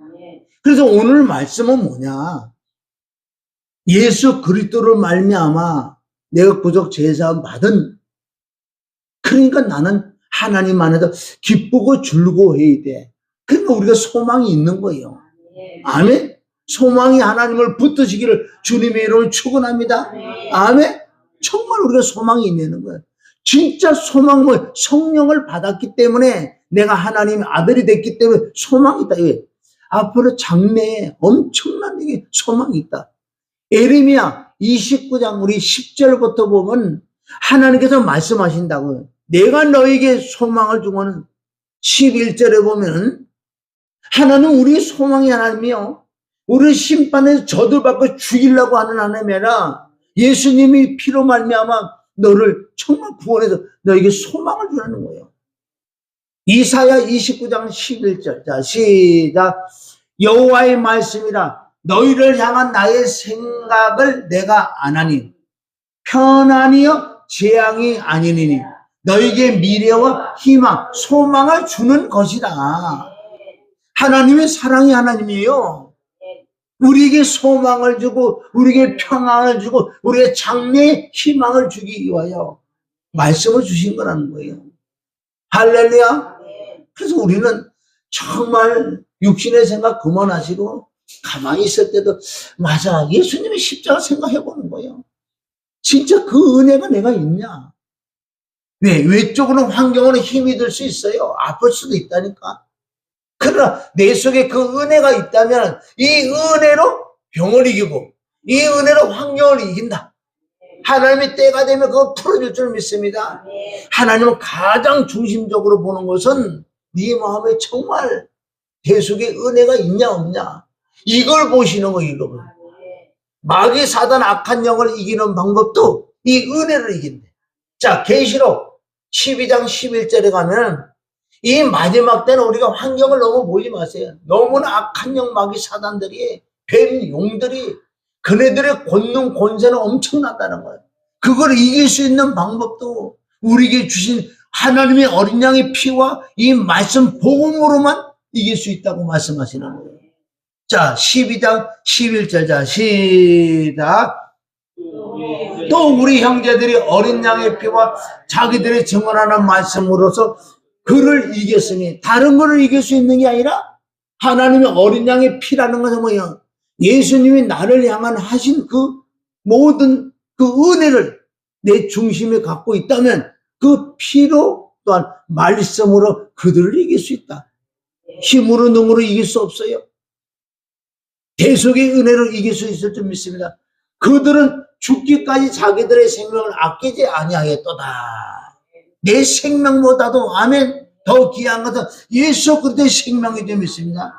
그래서 오늘 말씀은 뭐냐? 예수 그리스도를 말미암아 내가 구속 제사함 받은, 그러니까 나는 하나님 안에서 기쁘고 즐거워해야 돼. 그러니까 우리가 소망이 있는 거예요. 아멘. 소망이 하나님을 붙드시기를 주님의 이름으로 축원합니다. 아멘. 정말 우리가 소망이 있는 거예요. 진짜 소망은 성령을 받았기 때문에 내가 하나님의 아들이 됐기 때문에 소망이 있다. 앞으로 장래에 엄청난 소망이 있다. 예레미야 29장 우리 10절부터 보면 하나님께서 말씀하신다고요. 내가 너에게 소망을 주고는 11절에 보면 하나님 우리 소망이 하나님이요. 우리 심판에서 저들받고 죽이려고 하는 하나님이 아니라 예수님이 피로 말미암아 너를 정말 구원해서 너에게 소망을 주라는 거예요. 이사야 29장 11절. 자, 시작. 여호와의 말씀이라 너희를 향한 나의 생각을 내가 아나니 편안이여 재앙이 아니니니 너에게 미래와 희망, 소망을 주는 것이다. 하나님의 사랑이 하나님이에요. 우리에게 소망을 주고 우리에게 평안을 주고 우리의 장래에 희망을 주기 위하여 말씀을 주신 거라는 거예요. 할렐루야. 그래서 우리는 정말 육신의 생각 그만하시고 가만히 있을 때도 맞아, 예수님의 십자가 생각해보는 거예요. 진짜 그 은혜가 내가 있냐? 왜? 외적으로는 환경으로 힘이 들 수 있어요. 아플 수도 있다니까. 그러나 내 속에 그 은혜가 있다면 이 은혜로 병을 이기고 이 은혜로 환경을 이긴다. 하나님의 때가 되면 그거 풀어줄 줄 믿습니다. 하나님은 가장 중심적으로 보는 것은 네 마음에 정말 내 속에 은혜가 있냐 없냐 이걸 보시는 거예요. 이걸. 마귀 사단 악한 영을 이기는 방법도 이 은혜를 이긴대. 자, 계시록 12장 11절에 가면 이 마지막 때는 우리가 환경을 너무 보지 마세요. 너무나 악한 영 마귀 사단들이 뱀 용들이 그네들의 권능 권세는 엄청나다는 거예요. 그걸 이길 수 있는 방법도 우리에게 주신 하나님의 어린 양의 피와 이 말씀 복음으로만 이길 수 있다고 말씀하시는 거예요. 자, 12장 11절. 자, 시작. 또 우리 형제들이 어린 양의 피와 자기들이 증언하는 말씀으로서 그를 이겼으니, 다른 거를 이길 수 있는 게 아니라 하나님의 어린 양의 피라는 것은 뭐예요? 예수님이 나를 향한 하신 그 모든 그 은혜를 내 중심에 갖고 있다면 그 피로 또한 말씀으로 그들을 이길 수 있다. 힘으로 능으로 이길 수 없어요. 대속의 은혜로 이길 수 있을 줄 믿습니다. 그들은 죽기까지 자기들의 생명을 아끼지 아니하였도다. 내 생명보다도 아멘 더 귀한 것은 예수 그리스도의 생명이 줄 믿습니다.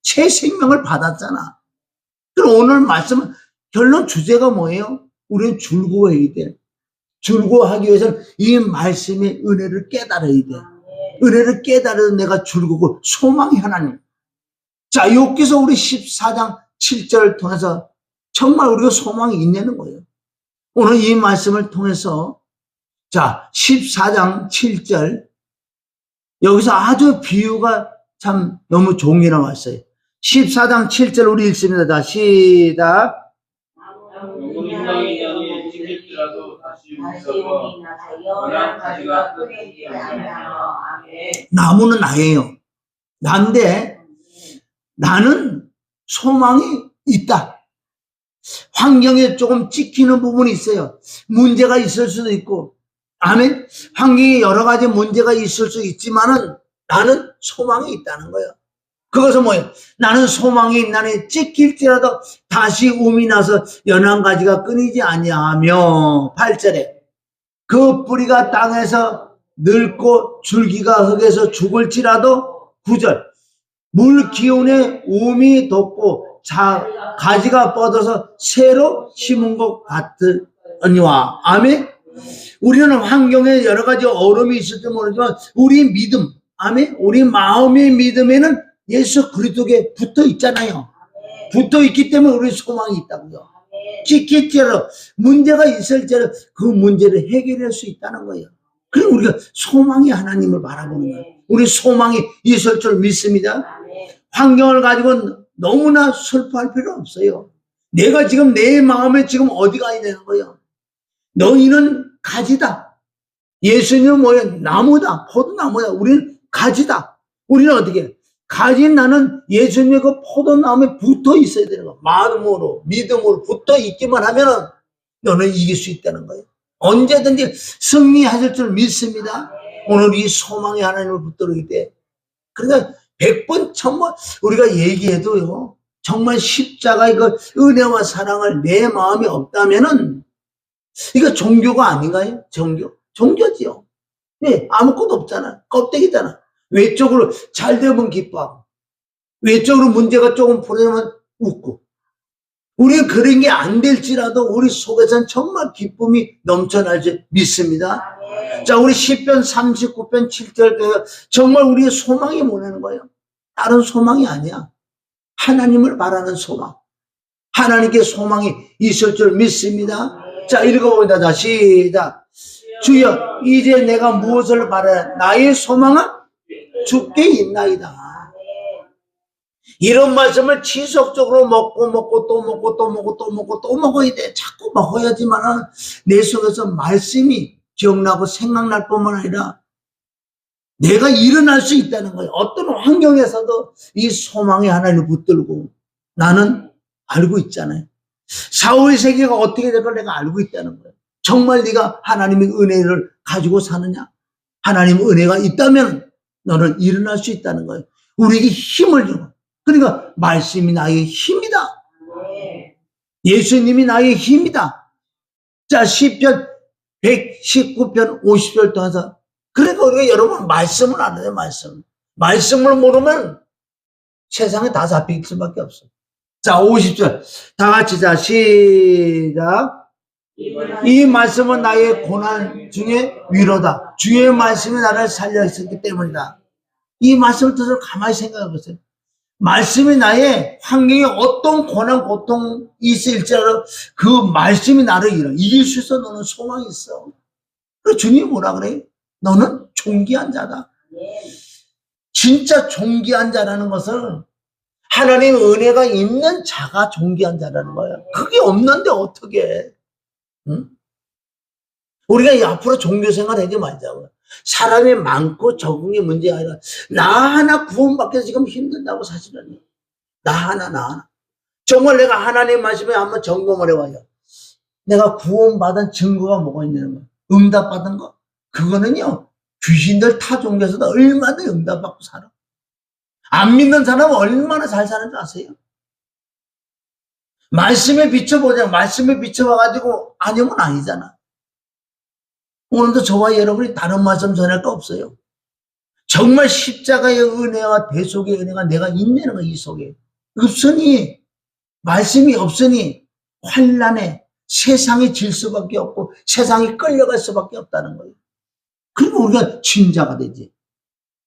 새 생명을 받았잖아. 그럼 오늘 말씀은 결론 주제가 뭐예요? 우리는 즐거워해야 돼. 즐거워하기 위해서는 이 말씀의 은혜를 깨달아야 돼. 은혜를 깨달아서 내가 즐거고 소망이 하나님. 자, 여기서 우리 14장 7절을 통해서 정말 우리가 소망이 있냐는 거예요. 오늘 이 말씀을 통해서 자, 14장 7절 여기서 아주 비유가 참 너무 종이라 왔어요. 14장 7절 우리 읽습니다. 자, 시작. 나무는 나예요. 난데 나는 소망이 있다. 환경에 조금 찍히는 부분이 있어요. 문제가 있을 수도 있고, 아멘. 환경에 여러 가지 문제가 있을 수 있지만은 나는 소망이 있다는 거예요. 그것은 뭐예요? 나는 소망이 있나니 찍힐지라도 다시 움이 나서 연한 가지가 끊이지 아니하며 8절에 그 뿌리가 땅에서 늙고 줄기가 흙에서 죽을지라도 9절 물 기운에 움이 돋고 가지가 뻗어서 새로 심은 것 같으니와 아멘. 우리는 환경에 여러 가지 어려움이 있을지 모르지만 우리 믿음 아멘. 우리 마음의 믿음에는 예수 그리스도에 붙어 있잖아요. 붙어 있기 때문에 우리 소망이 있다고요. 찍힐지라도 문제가 있을지라도 그 문제를 해결할 수 있다는 거예요. 그럼 우리가 소망이 하나님을 바라보는 거예요. 우리 소망이 있을 줄 믿습니다. 환경을 가지고 너무나 슬퍼할 필요 없어요. 내가 지금 내 마음에 지금 어디가 있냐는 거예요. 너희는 가지다. 예수님은 뭐예요? 나무다. 포도나무다. 우리는 가지다. 우리는 어떻게? 가진 나는 예수님의 그 포도나무에 붙어 있어야 되는 거야. 마음으로, 믿음으로 붙어 있기만 하면 너는 이길 수 있다는 거예요. 언제든지 승리하실 줄 믿습니다. 오늘 이 소망이 하나님을 붙들기 때. 그러니까 100번, 1000번 우리가 얘기해도요. 정말 십자가의 그 은혜와 사랑을 내 마음에 없다면은 이거 종교가 아닌가요? 종교지요. 네, 아무것도 없잖아. 껍데기잖아. 외적으로 잘 되면 기뻐하고 외적으로 문제가 조금 풀리면 웃고 우리가 그런 게 안 될지라도 우리 속에서는 정말 기쁨이 넘쳐날 줄 믿습니다. 자, 우리 시편 39편 7절 정말 우리의 소망이 뭐라는 거예요? 다른 소망이 아니야. 하나님을 바라는 소망. 하나님께 소망이 있을 줄 믿습니다. 자, 읽어봅니다. 자, 시작. 주여, 이제 내가 무엇을 바라야 나의 소망은 주께 있나이다. 이런 말씀을 지속적으로 먹고 또 먹어야 돼. 자꾸 먹어야지만 내 속에서 말씀이 기억나고 생각날 뿐만 아니라 내가 일어날 수 있다는 거예요. 어떤 환경에서도 이 소망의 하나님을 붙들고 나는 알고 있잖아요. 사후의 세계가 어떻게 될 걸 내가 알고 있다는 거예요. 정말 네가 하나님의 은혜를 가지고 사느냐? 하나님의 은혜가 있다면 너는 일어날 수 있다는 거예요. 우리에게 힘을 주고. 그러니까 말씀이 나의 힘이다. 예수님이 나의 힘이다. 자, 시편 119편 50절 통해서 그러니까 우리가 여러분 말씀을 알아야 돼요. 말씀을 모르면 세상에 다 잡힐 수밖에 없어. 자, 50절 다 같이 자 시작. 이 말씀은 나의 고난 중에 위로다. 주의 말씀이 나를 살려있었기 때문이다. 이 말씀을 듣고 가만히 생각해 보세요. 말씀이 나의 환경에 어떤 고난, 고통이 있을지라도 그 말씀이 나를 이길 수 있어. 너는 소망이 있어. 그래서 주님이 뭐라 그래요? 너는 존귀한 자다. 진짜 존귀한 자라는 것은 하나님의 은혜가 있는 자가 존귀한 자라는 거예요. 그게 없는데 어떻게 해? 응? 우리가 이 앞으로 종교생활 하지 말자고요. 사람이 많고 적응이 문제가 아니라 나 하나 구원받기 위해서 지금 힘든다고 사실은. 나 하나. 정말 내가 하나님 말씀에 한번 점검을 해봐요. 내가 구원받은 증거가 뭐가 있냐는 거예요. 응답받은 거. 그거는요. 귀신들 타 종교에서도 얼마나 응답받고 살아. 안 믿는 사람은 얼마나 잘 사는 줄 아세요? 말씀에 비춰보자. 말씀에 비춰봐가지고 아니면 아니잖아. 오늘도 저와 여러분이 다른 말씀 전할 거 없어요. 정말 십자가의 은혜와 대속의 은혜가 내가 있냐는 거, 이 속에. 없으니, 말씀이 없으니 환난에 세상이 질 수밖에 없고 세상이 끌려갈 수밖에 없다는 거예요. 그리고 우리가 진자가 되지.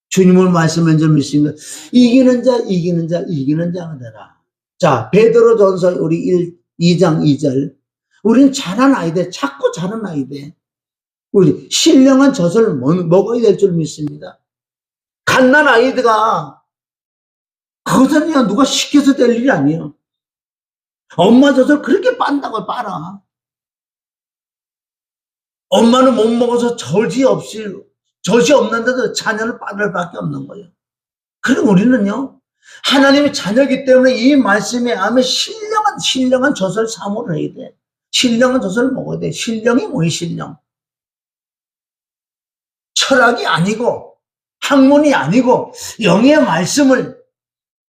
주님을 말씀을 좀 믿습니다. 이기는 자가 되라. 자, 베드로전서 우리 2장 2절. 우리는 자란 아이들, 자꾸 자란 아이들. 우리 신령한 젖을 먹어야 될 줄 믿습니다. 갓난 아이들가 그것은요 누가 시켜서 될 일이 아니에요. 엄마 젖을 그렇게 빤다고 빨아. 엄마는 못 먹어서 젖이 없는데도 자녀를 빨을 밖에 없는 거예요. 그리고 우리는요 하나님의 자녀이기 때문에 이 말씀에 암에 신령한 젖을 사모를 해야 돼. 신령한 젖을 먹어야 돼. 신령이 뭐예요? 신령. 철학이 아니고 학문이 아니고 영의 말씀을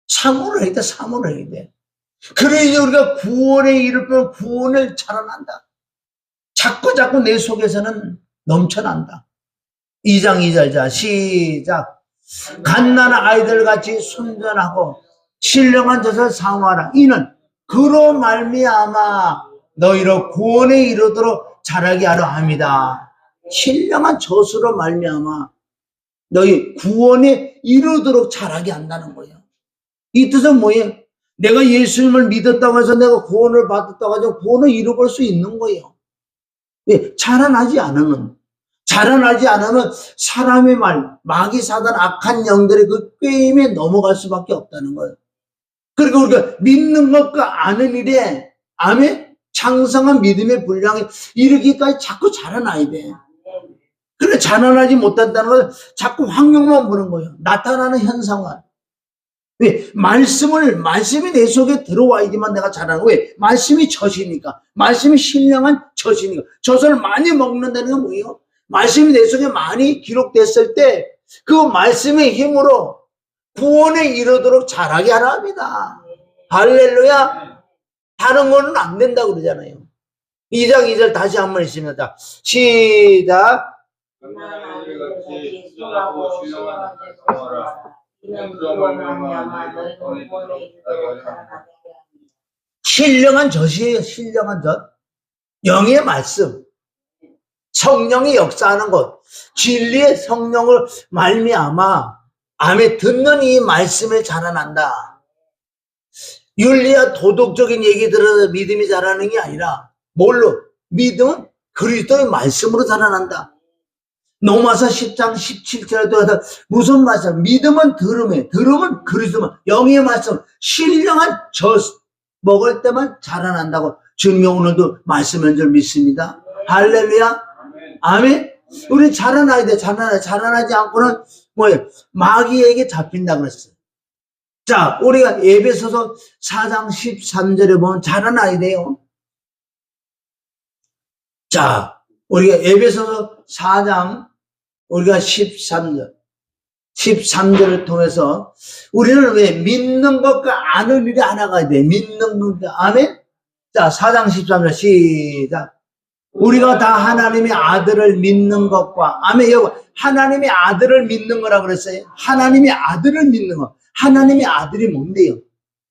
사모를 해야 돼. 사모를 해야 돼. 그래야 우리가 구원에 이르면 구원을 자라난다. 자꾸 내 속에서는 넘쳐난다. 2장 2절 자 시작. 갓난한 아이들같이 순전하고 신령한 젖을 사모하라. 이는 그로 말미암아 너희로 구원에 이르도록 자라게 하려 합니다. 신령한 젖으로 말미암아 너희 구원에 이르도록 자라게 한다는 거예요. 이 뜻은 뭐예요? 내가 예수님을 믿었다고 해서 내가 구원을 받았다고 해서 구원을 이루볼 수 있는 거예요. 왜? 자라나지 않으면 사람의 말, 마귀 사단 악한 영들의 그 꾀임에 넘어갈 수밖에 없다는 거예요. 그리고 우리가 믿는 것과 아는 일에 아멘 창성한 믿음의 분량이 이르기까지 자꾸 자라나야 돼. 그래 자라나지 못한다는 건 자꾸 환경만 보는 거예요. 나타나는 현상만. 왜? 말씀이 내 속에 들어와야지만 내가 자라는 거예요. 왜? 말씀이 젖이니까. 말씀이 신령한 젖이니까. 젖을 많이 먹는다는 건 뭐예요? 말씀이 내 속에 많이 기록됐을 때 그 말씀의 힘으로 구원에 이르도록 자라게 하라 합니다. 할렐루야. 다른 거는 안 된다고 그러잖아요. 2장 2절 다시 한번 읽습니다. 시작. 신령한 젖이에요. 신령한 젖. 영의 말씀. 성령이 역사하는 것. 진리의 성령을 말미암아 암에 듣는 이 말씀에 자라난다. 윤리와 도덕적인 얘기 들어서 믿음이 자라는 게 아니라 뭘로? 믿음은 그리스도의 말씀으로 자라난다. 로마서 10장 17절에도 무슨 말씀? 믿음은 들음은 그리스도만 영의 말씀 신령한 젖 먹을 때만 자라난다고 주님이 오늘도 말씀한 줄 믿습니다. 할렐루야. 아멘. 우리 자라나야 돼. 자라나지 않고는 뭐예요? 마귀에게 잡힌다 그랬어요. 자, 우리가 에베소서 4장 13절에 보면 자라나야 돼요. 자, 우리가 에베소서 4장 우리가 13절을 통해서 우리는 왜 믿는 것과 아는 일이 하나가 돼. 믿는 것과 아멘. 자, 4장 13절 시작. 우리가 다 하나님의 아들을 믿는 것과 아멘. 여보, 하나님의 아들을 믿는 거라 그랬어요. 하나님의 아들을 믿는 거. 하나님의 아들이 뭔데요?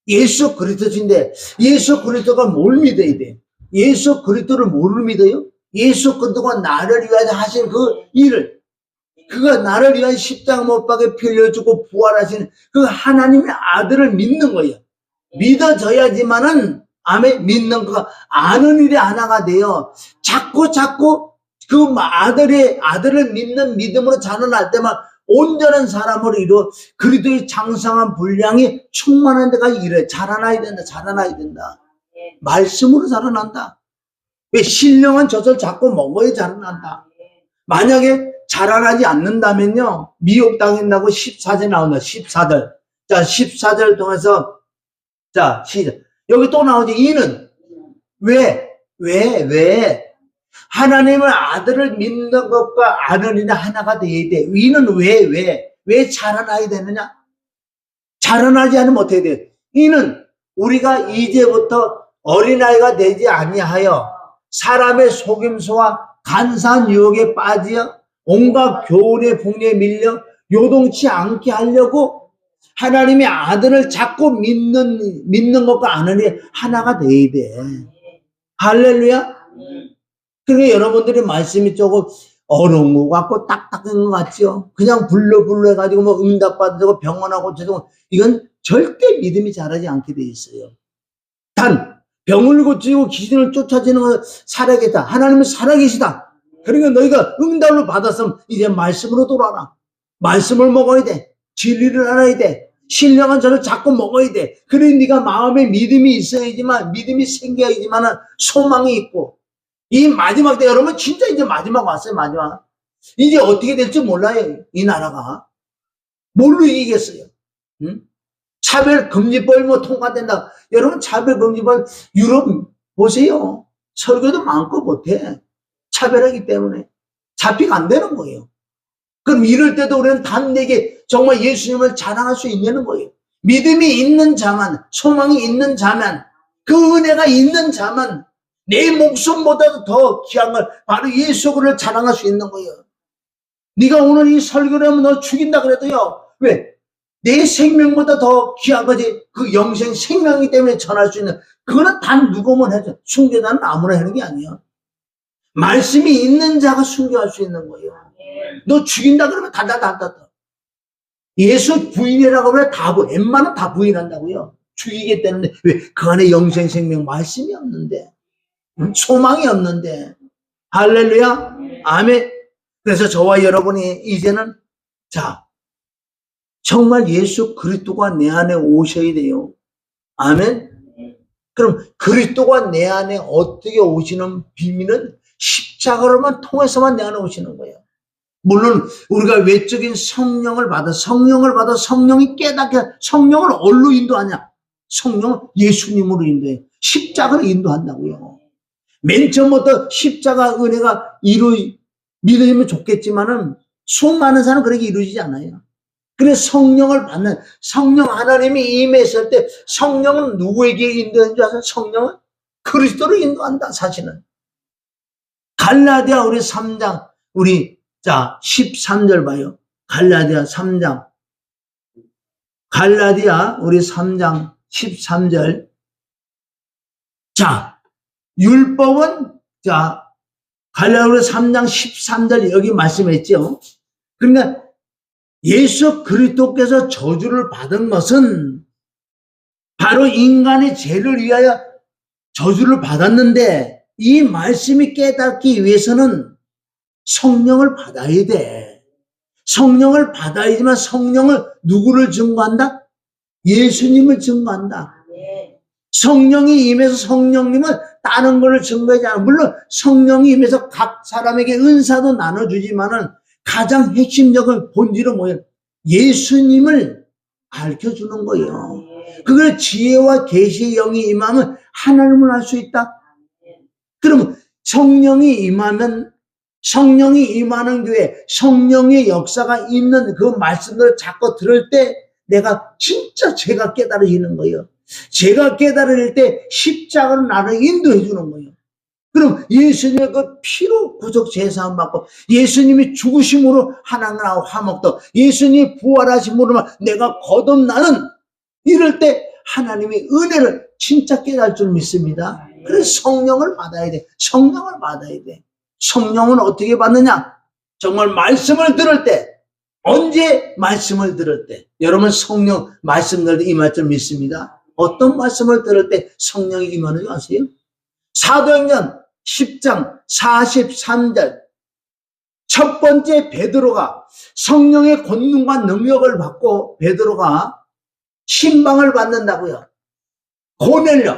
예수 그리스도인데 예수 그리스도가 뭘 믿어야 돼? 예수 그리스도를 뭘 믿어요? 예수 그리스도가 나를 위하여 하신 그 일을 그가 나를 위하여 십자가 못 박에 피 흘려주고 부활하신 그 하나님의 아들을 믿는 거예요. 믿어져야지만은 아멘 믿는 거가 아는 일이 하나가 돼요. 자꾸 그 아들을 믿는 믿음으로 자라날 때만 온전한 사람으로 이루어 그리스도의 장성한 분량이 충만한 데가 이래 자라나야 된다. 말씀으로 자라난다. 왜 신령한 젖을 자꾸 먹어야 자라난다. 만약에 자라나지 않는다면요, 미혹당한다고 14절 나온다. 14절. 자, 14절 통해서, 자, 시작. 여기 또 나오지. 이는 왜 하나님의 아들을 믿는 것과 아들이나 하나가 되어야 돼. 이는 왜 자라나야 되느냐? 자라나지 않으면 어떻게 돼? 이는 우리가 이제부터 어린아이가 되지 아니하여 사람의 속임수와 간사한 유혹에 빠지어 온갖 교훈의 풍류에 밀려 요동치 않게 하려고 하나님의 아들을 자꾸 믿는 것과 아들이 하나가 돼야 돼. 할렐루야. 그러니까 여러분들이 말씀이 조금 어려운 것 같고 딱딱한 것 같죠. 그냥 불러 해가지고 뭐 응답받고 병원하고 죄송, 이건 절대 믿음이 자라지 않게 돼 있어요. 단 병을 고치고 귀신을 쫓아지는 건 살아계시다. 하나님은 살아계시다. 그러니까 너희가 응답을 받았으면 이제 말씀으로 돌아라. 말씀을 먹어야 돼. 진리를 알아야 돼. 신령한 저를 자꾸 먹어야 돼. 그래 네가 마음에 믿음이 있어야지만, 믿음이 생겨야지만 소망이 있고, 이 마지막 때, 여러분 진짜 이제 마지막 왔어요. 마지막. 이제 어떻게 될지 몰라요. 이 나라가 뭘로 이기겠어요? 응? 차별금지법이 뭐 통과된다. 여러분 차별금지법 유럽 보세요. 설교도 마음껏 못해. 차별하기 때문에 잡히가 안 되는 거예요. 그럼 이럴 때도 우리는 담대하게 정말 예수님을 자랑할 수 있는 거예요. 믿음이 있는 자만, 소망이 있는 자만, 그 은혜가 있는 자만 내 목숨보다도 더 귀한 걸 바로 예수를 자랑할 수 있는 거예요. 네가 오늘 이 설교를 하면 너 죽인다 그래도요. 왜? 내 생명보다 더 귀한 거지. 그 영생 생명이기 때문에 전할 수 있는, 그거는 단 누구면 해줘. 순교자는 아무나 하는 게 아니야. 말씀이 있는 자가 순교할 수 있는 거예요. 너 죽인다 그러면 다. 예수 부인이라고 하면 웬만하면 다 부인한다고요. 죽이겠다는데 왜? 그 안에 영생 생명 말씀이 없는데, 소망이 없는데. 할렐루야. 아멘. 그래서 저와 여러분이 이제는 자, 정말 예수 그리스도가 내 안에 오셔야 돼요. 아멘. 그럼 그리스도가 내 안에 어떻게 오시는 비밀은 십자가로만 통해서만 내 안에 오시는 거예요. 물론 우리가 외적인 성령을 받아 성령이 깨닫게, 성령을 어디로 인도하냐? 성령은 예수님으로 인도해. 십자가로 인도한다고요. 맨 처음부터 십자가 은혜가 믿으면 좋겠지만은 수많은 사람은 그렇게 이루어지지 않아요. 그래서 성령을 받는, 성령 하나님이 임했을 때 성령은 누구에게 인도하는 줄 아세요? 성령은 그리스도로 인도한다. 사실은 갈라디아 우리 3장 우리 자 13절 봐요. 갈라디아 3장, 갈라디아 우리 3장 13절. 자, 율법은 자 갈라디아 우리 3장 13절 여기 말씀했죠. 그러니까 예수 그리스도께서 저주를 받은 것은 바로 인간의 죄를 위하여 저주를 받았는데, 이 말씀이 깨닫기 위해서는 성령을 받아야 돼. 성령을 받아야지만, 성령을 누구를 증거한다? 예수님을 증거한다. 성령이 임해서 성령님은 다른 것을 증거하지 않아. 물론 성령이 임해서 각 사람에게 은사도 나눠주지만은 가장 핵심적인 본질은 뭐예요? 예수님을 밝혀주는 거예요. 그걸 지혜와 계시의 영이 임하면 하나님을 알 수 있다. 그러면 성령이 임하면, 성령이 임하는 교회, 성령의 역사가 있는 그 말씀들을 자꾸 들을 때 내가 진짜 제가 깨달아지는 거예요. 제가 깨달을 때 십자가로 나를 인도해 주는 거예요. 그럼 예수님의 그 피로 구속 제사함 받고, 예수님이 죽으심으로 하나님하고 화목도, 예수님이 부활하심으로 내가 거듭나는, 이럴 때 하나님의 은혜를 진짜 깨달을 줄 믿습니다. 그래서 성령을 받아야 돼. 성령을 받아야 돼. 성령은 어떻게 받느냐? 정말 말씀을 들을 때. 언제 말씀을 들을 때? 여러분 성령 말씀 들을 때 임할 줄 믿습니다. 어떤 말씀을 들을 때 성령이 임하는 줄 아세요? 사도행전 10장 43절. 첫 번째 베드로가 성령의 권능과 능력을 받고 베드로가 신방을 받는다고요. 고넬료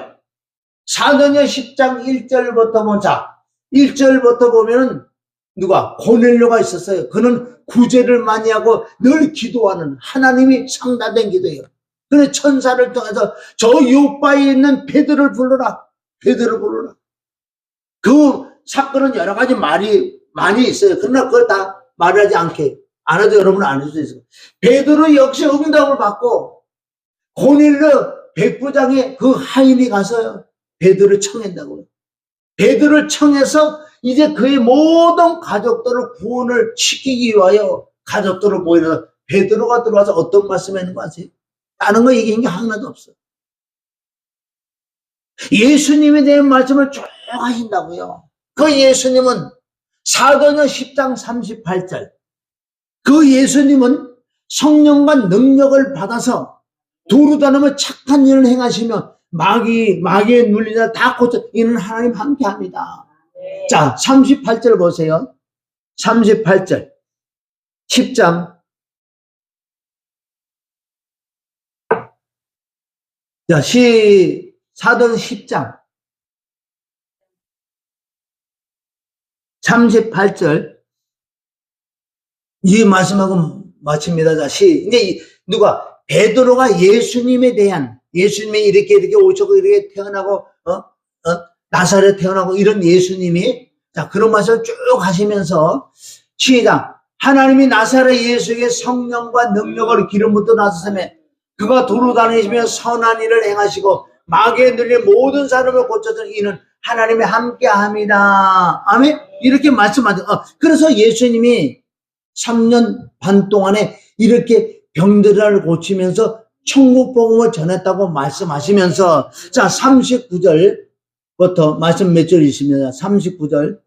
사도행전 10장 1절부터 보자. 1절부터 보면은 누가? 고넬료가 있었어요. 그는 구제를 많이 하고 늘 기도하는 하나님이 상달된 기도예요. 그래 천사를 통해서 저 요바에 있는 베드로를 불러라. 베드로를 불러라. 그 사건은 여러 가지 말이 많이 있어요. 그러나 그걸 다 말하지 않게 안 해도 여러분은 안 할 수 있어요. 베드로 역시 응답을 받고 고넬료 백부장의 그 하인이 가서 베드로를 청한다고요. 베드로를 청해서 이제 그의 모든 가족들을 구원을 시키기 위하여 가족들을 모이면서 베드로가 들어와서 어떤 말씀을 하는 거 아세요? 다른 거 얘기한 게 하나도 없어요. 예수님에 대한 말씀을 쭉 하신다고요. 그 예수님은 사도행전 10장 38절 그 예수님은 성령과 능력을 받아서 도로 다니며 착한 일을 행하시며 마귀에 눌린 자 다 고쳐 이는 하나님 함께합니다. 네. 자 38절 보세요. 38절 10장 자 사도행전 10장 38절 이 말씀하고 마칩니다. 자, 이제 누가 베드로가 예수님에 대한 예수님이 이렇게 오셨고 이렇게 태어나고 나사렛 태어나고 이런 예수님이 자 그런 말씀을 쭉 하시면서 시작 하나님이 나사렛 예수에게 성령과 능력을 기름부터 나서서매 그가 도로 다니시며 선한 일을 행하시고 마귀에 눌린 모든 사람을 고쳐주는 이는 하나님이 함께합니다. 아멘. 이렇게 말씀하죠. 그래서 예수님이 3년 반 동안에 이렇게 병들을 고치면서 천국 복음을 전했다고 말씀하시면서 자 39절부터 말씀 몇 절 있습니다. 39절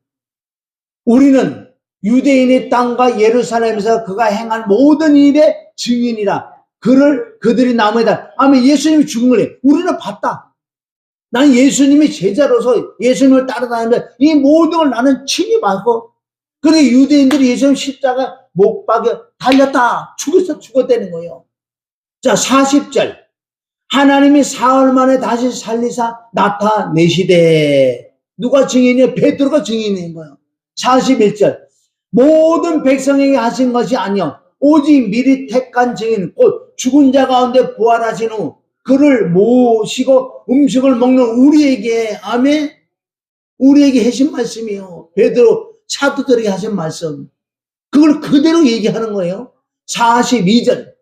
우리는 유대인의 땅과 예루살렘에서 그가 행한 모든 일의 증인이라 그들이 나무에다 아멘. 예수님이 죽은 거래. 우리는 봤다. 나는 예수님이 제자로서 예수님을 따라다니면서 이 모든 걸 나는 친히 봤고 그런데 유대인들이 예수님 십자가 못 박여 달렸다. 죽었다는 거예요. 자 40절 하나님이 사흘 만에 다시 살리사 나타내시되 누가 증인이에요? 베드로가 증인인 거예요. 41절 모든 백성에게 하신 것이 아니요 오직 미리 택한 증인 곧 죽은 자 가운데 부활하신 후 그를 모시고 음식을 먹는 우리에게 아멘 우리에게 하신 말씀이에요. 베드로 사도들에게 하신 말씀 그걸 그대로 얘기하는 거예요. 42절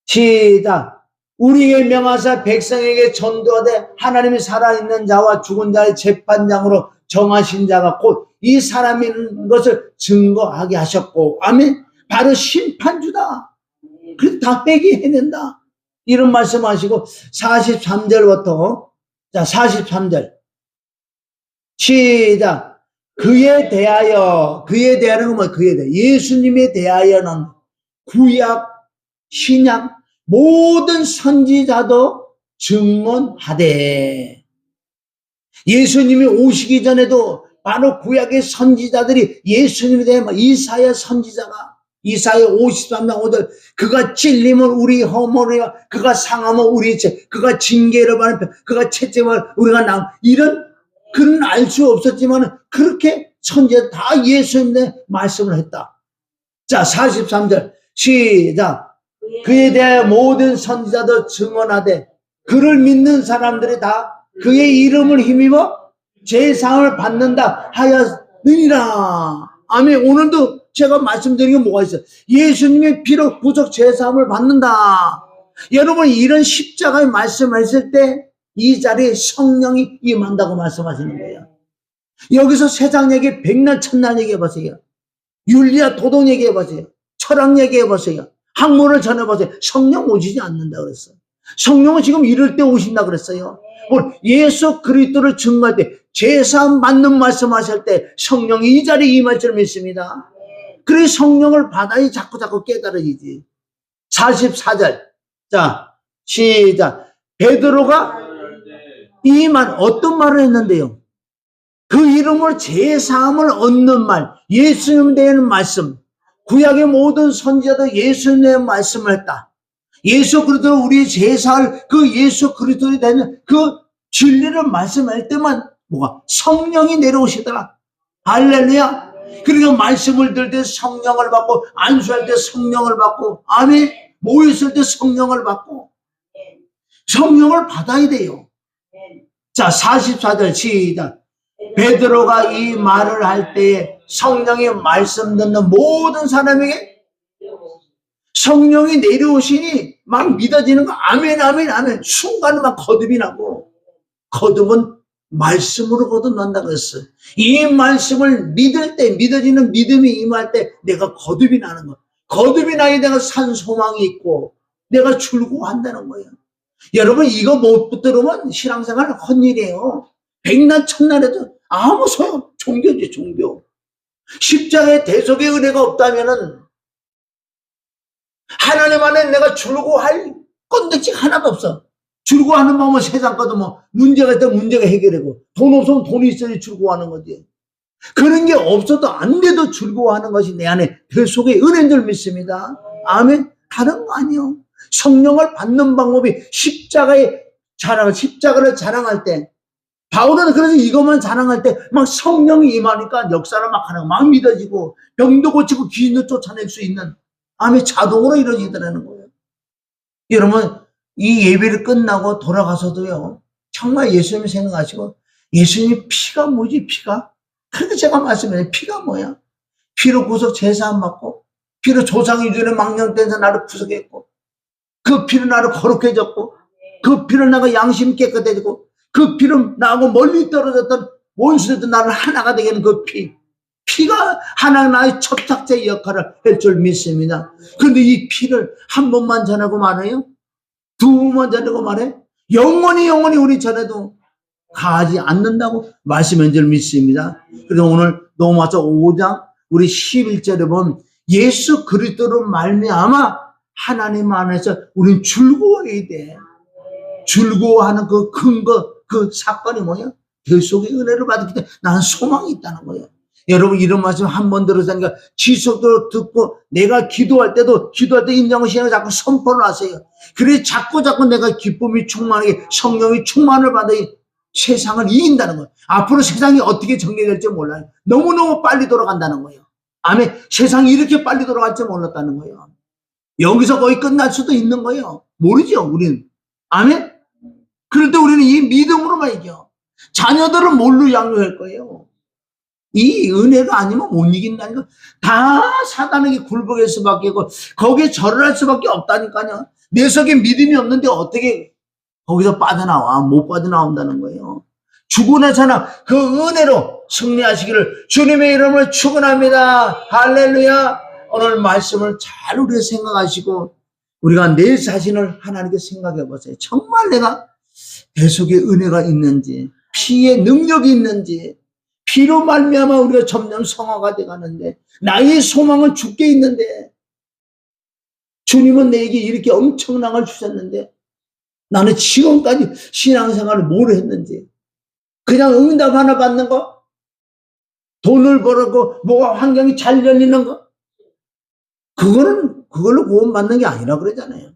시작 우리에게 명하사 백성에게 전도하되 하나님이 살아있는 자와 죽은 자의 재판장으로 정하신 자가 곧 이 사람인 것을 증거하게 하셨고 아멘 바로 심판주다. 그래서 다 빼게 해낸다. 이런 말씀하시고 43절부터 자 43절 시작 그에 대하여는 뭐 그에 대해 예수님에 대하여는 구약 신약 모든 선지자도 증언하되 예수님이 오시기 전에도 바로 구약의 선지자들이 예수님에 대해 이사야 선지자가 이사야 53장 5절 그가 찔림은 우리 허물이요 그가 상함은 우리 죄 그가 징계를 받는 그가 채찍을 우리가 이런 그는 알 수 없었지만 그렇게 선지자 다 예수님의 말씀을 했다. 자 43절 시작 그에 대해 모든 선지자도 증언하되 그를 믿는 사람들이 다 그의 이름을 힘입어 제사함을 받는다 하였느니라. 아멘. 오늘도 제가 말씀드린 게 뭐가 있어요? 예수님의 피로 구속 제사함을 받는다. 여러분 이런 십자가의 말씀했을 때 이 자리에 성령이 임한다고 말씀하시는 거예요. 여기서 세상 얘기 백날 천날 얘기해보세요. 윤리와 도덕 얘기해보세요. 철학 얘기해보세요. 학문을 전해보세요. 성령 오시지 않는다 그랬어요. 성령은 지금 이럴 때 오신다 그랬어요. 예수 그리스도를 증거할 때 제사함 받는 말씀하실 때 성령이 이 자리에 임할 줄 믿습니다. 그래 성령을 받아야 자꾸 깨달아지지. 44절 자 시작 베드로가 이 말 어떤 말을 했는데요? 그 이름으로 제사함을 얻는 말 예수님에 대한 말씀 구약의 모든 선지자도 예수님에 대한 말씀을 했다. 예수 그리스도 우리 제사할 그 예수 그리스도에 대한 그 진리를 말씀할 때만 뭐가 성령이 내려오시더라. 할렐루야. 그러니까 말씀을 들 때 성령을 받고, 안수할 때 성령을 받고, 아멘. 모였을 때 성령을 받고, 성령을 받아야 돼요. 자, 44절 시작. 베드로가 이 말을 할 때에 성령의 말씀 듣는 모든 사람에게 성령이 내려오시니 막 믿어지는 거. 아멘, 아멘, 아멘. 순간에 막 거듭이 나고, 거듭은 말씀으로 거듭난다 그랬어. 이 말씀을 믿을 때, 믿어지는 믿음이 임할 때 내가 거듭이 나는 거. 거듭이 나야 내가 산 소망이 있고 내가 출구한다는 거예요. 여러분, 이거 못 붙들으면 신앙생활은 헛일이에요. 백날 천날에도 아무 소용. 종교지, 종교. 십자가의 대속의 은혜가 없다면은 하나님 안에 내가 출구할 건덕지 하나도 없어. 출구하는 방법은 세상 것도 뭐 문제가 있다면 문제가 해결되고, 돈 없으면 돈이 있어야 출구하는 거지. 그런 게 없어도 안 돼도 출구하는 것이 내 안에 대속의 은혜인 줄 믿습니다. 아멘. 다른 거 아니요. 성령을 받는 방법이 십자가를 자랑할 때, 바울은 그래서 이것만 자랑할 때 막 성령이 임하니까 역사를 막 하는 거, 막 믿어지고 병도 고치고 귀인도 쫓아낼 수 있는, 아멘, 자동으로 이루어지더라는 거예요. 여러분, 이 예배를 끝나고 돌아가서도요, 정말 예수님 생각하시고, 예수님 피가 뭐지, 피가? 그래서 제가 말씀드려요. 피가 뭐야? 피로 구속 제사함 받고, 피로 조상이 전에 망령된서 나를 구속했고, 그 피로 나를 거룩해졌고, 그 피로 나가 양심 깨끗해지고, 그 피로 나하고 멀리 떨어졌던 원수들도 나를 하나가 되게 하는 그 피. 피가 하나님 나의 첩탁제 역할을 할 줄 믿습니다. 그런데 이 피를 한 번만 전하고 말아요? 두 번만 전하고 말해? 영원히 우리 전해도 가지 않는다고 말씀한 줄 믿습니다. 그래서 오늘 로마서 5장 우리 11절에 보면 예수 그리스도로 말미암아 하나님 안에서 우리는 즐거워야 돼. 즐거워하는 그 근거, 그 사건이 뭐야? 대속의 은혜를 받았기 때문에 나는 소망이 있다는 거예요. 여러분, 이런 말씀 한 번 들으니까 지속적으로 듣고, 내가 기도할 때 인정을 시행을 자꾸 선포를 하세요. 그래 자꾸 내가 기쁨이 충만하게 성령이 충만을 받아 세상을 이긴다는 거예요. 앞으로 세상이 어떻게 정리될지 몰라요. 너무너무 빨리 돌아간다는 거예요. 아멘. 세상이 이렇게 빨리 돌아갈 줄 몰랐다는 거예요. 여기서 거의 끝날 수도 있는 거예요. 모르죠, 우리는. 아멘. 그럴 때 우리는 이 믿음으로만 이겨. 자녀들은 뭘로 양육할 거예요? 이 은혜가 아니면 못 이긴다는 거. 다 사단에게 굴복할 수밖에 없고 거기에 절을 할 수밖에 없다니까요. 내 속에 믿음이 없는데 어떻게 거기서 빠져나와? 못 빠져나온다는 거예요. 죽어나잖아. 그 은혜로 승리하시기를 주님의 이름으로 축원합니다. 할렐루야. 오늘 말씀을 잘 우리가 생각하시고 우리가 내 자신을 하나님께 생각해 보세요. 정말 내가 대속의 은혜가 있는지, 피의 능력이 있는지, 피로 말미암아 우리가 점점 성화가 돼가는데 나의 소망은 주께 있는데, 주님은 내게 이렇게 엄청난 걸 주셨는데 나는 지금까지 신앙생활을 뭘 했는지, 그냥 응답 하나 받는 거, 돈을 벌고 뭐가 환경이 잘 열리는 거, 그걸로 구원받는 게 아니라 그러잖아요.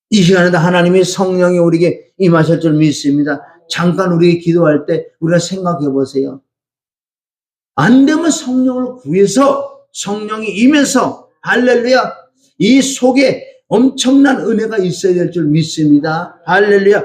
이 시간에도 하나님의 성령이 우리에게 임하실 줄 믿습니다. 잠깐 우리 기도할 때 우리가 생각해 보세요. 안 되면 성령을 구해서 성령이 임해서, 할렐루야, 이 속에 엄청난 은혜가 있어야 될 줄 믿습니다. 할렐루야.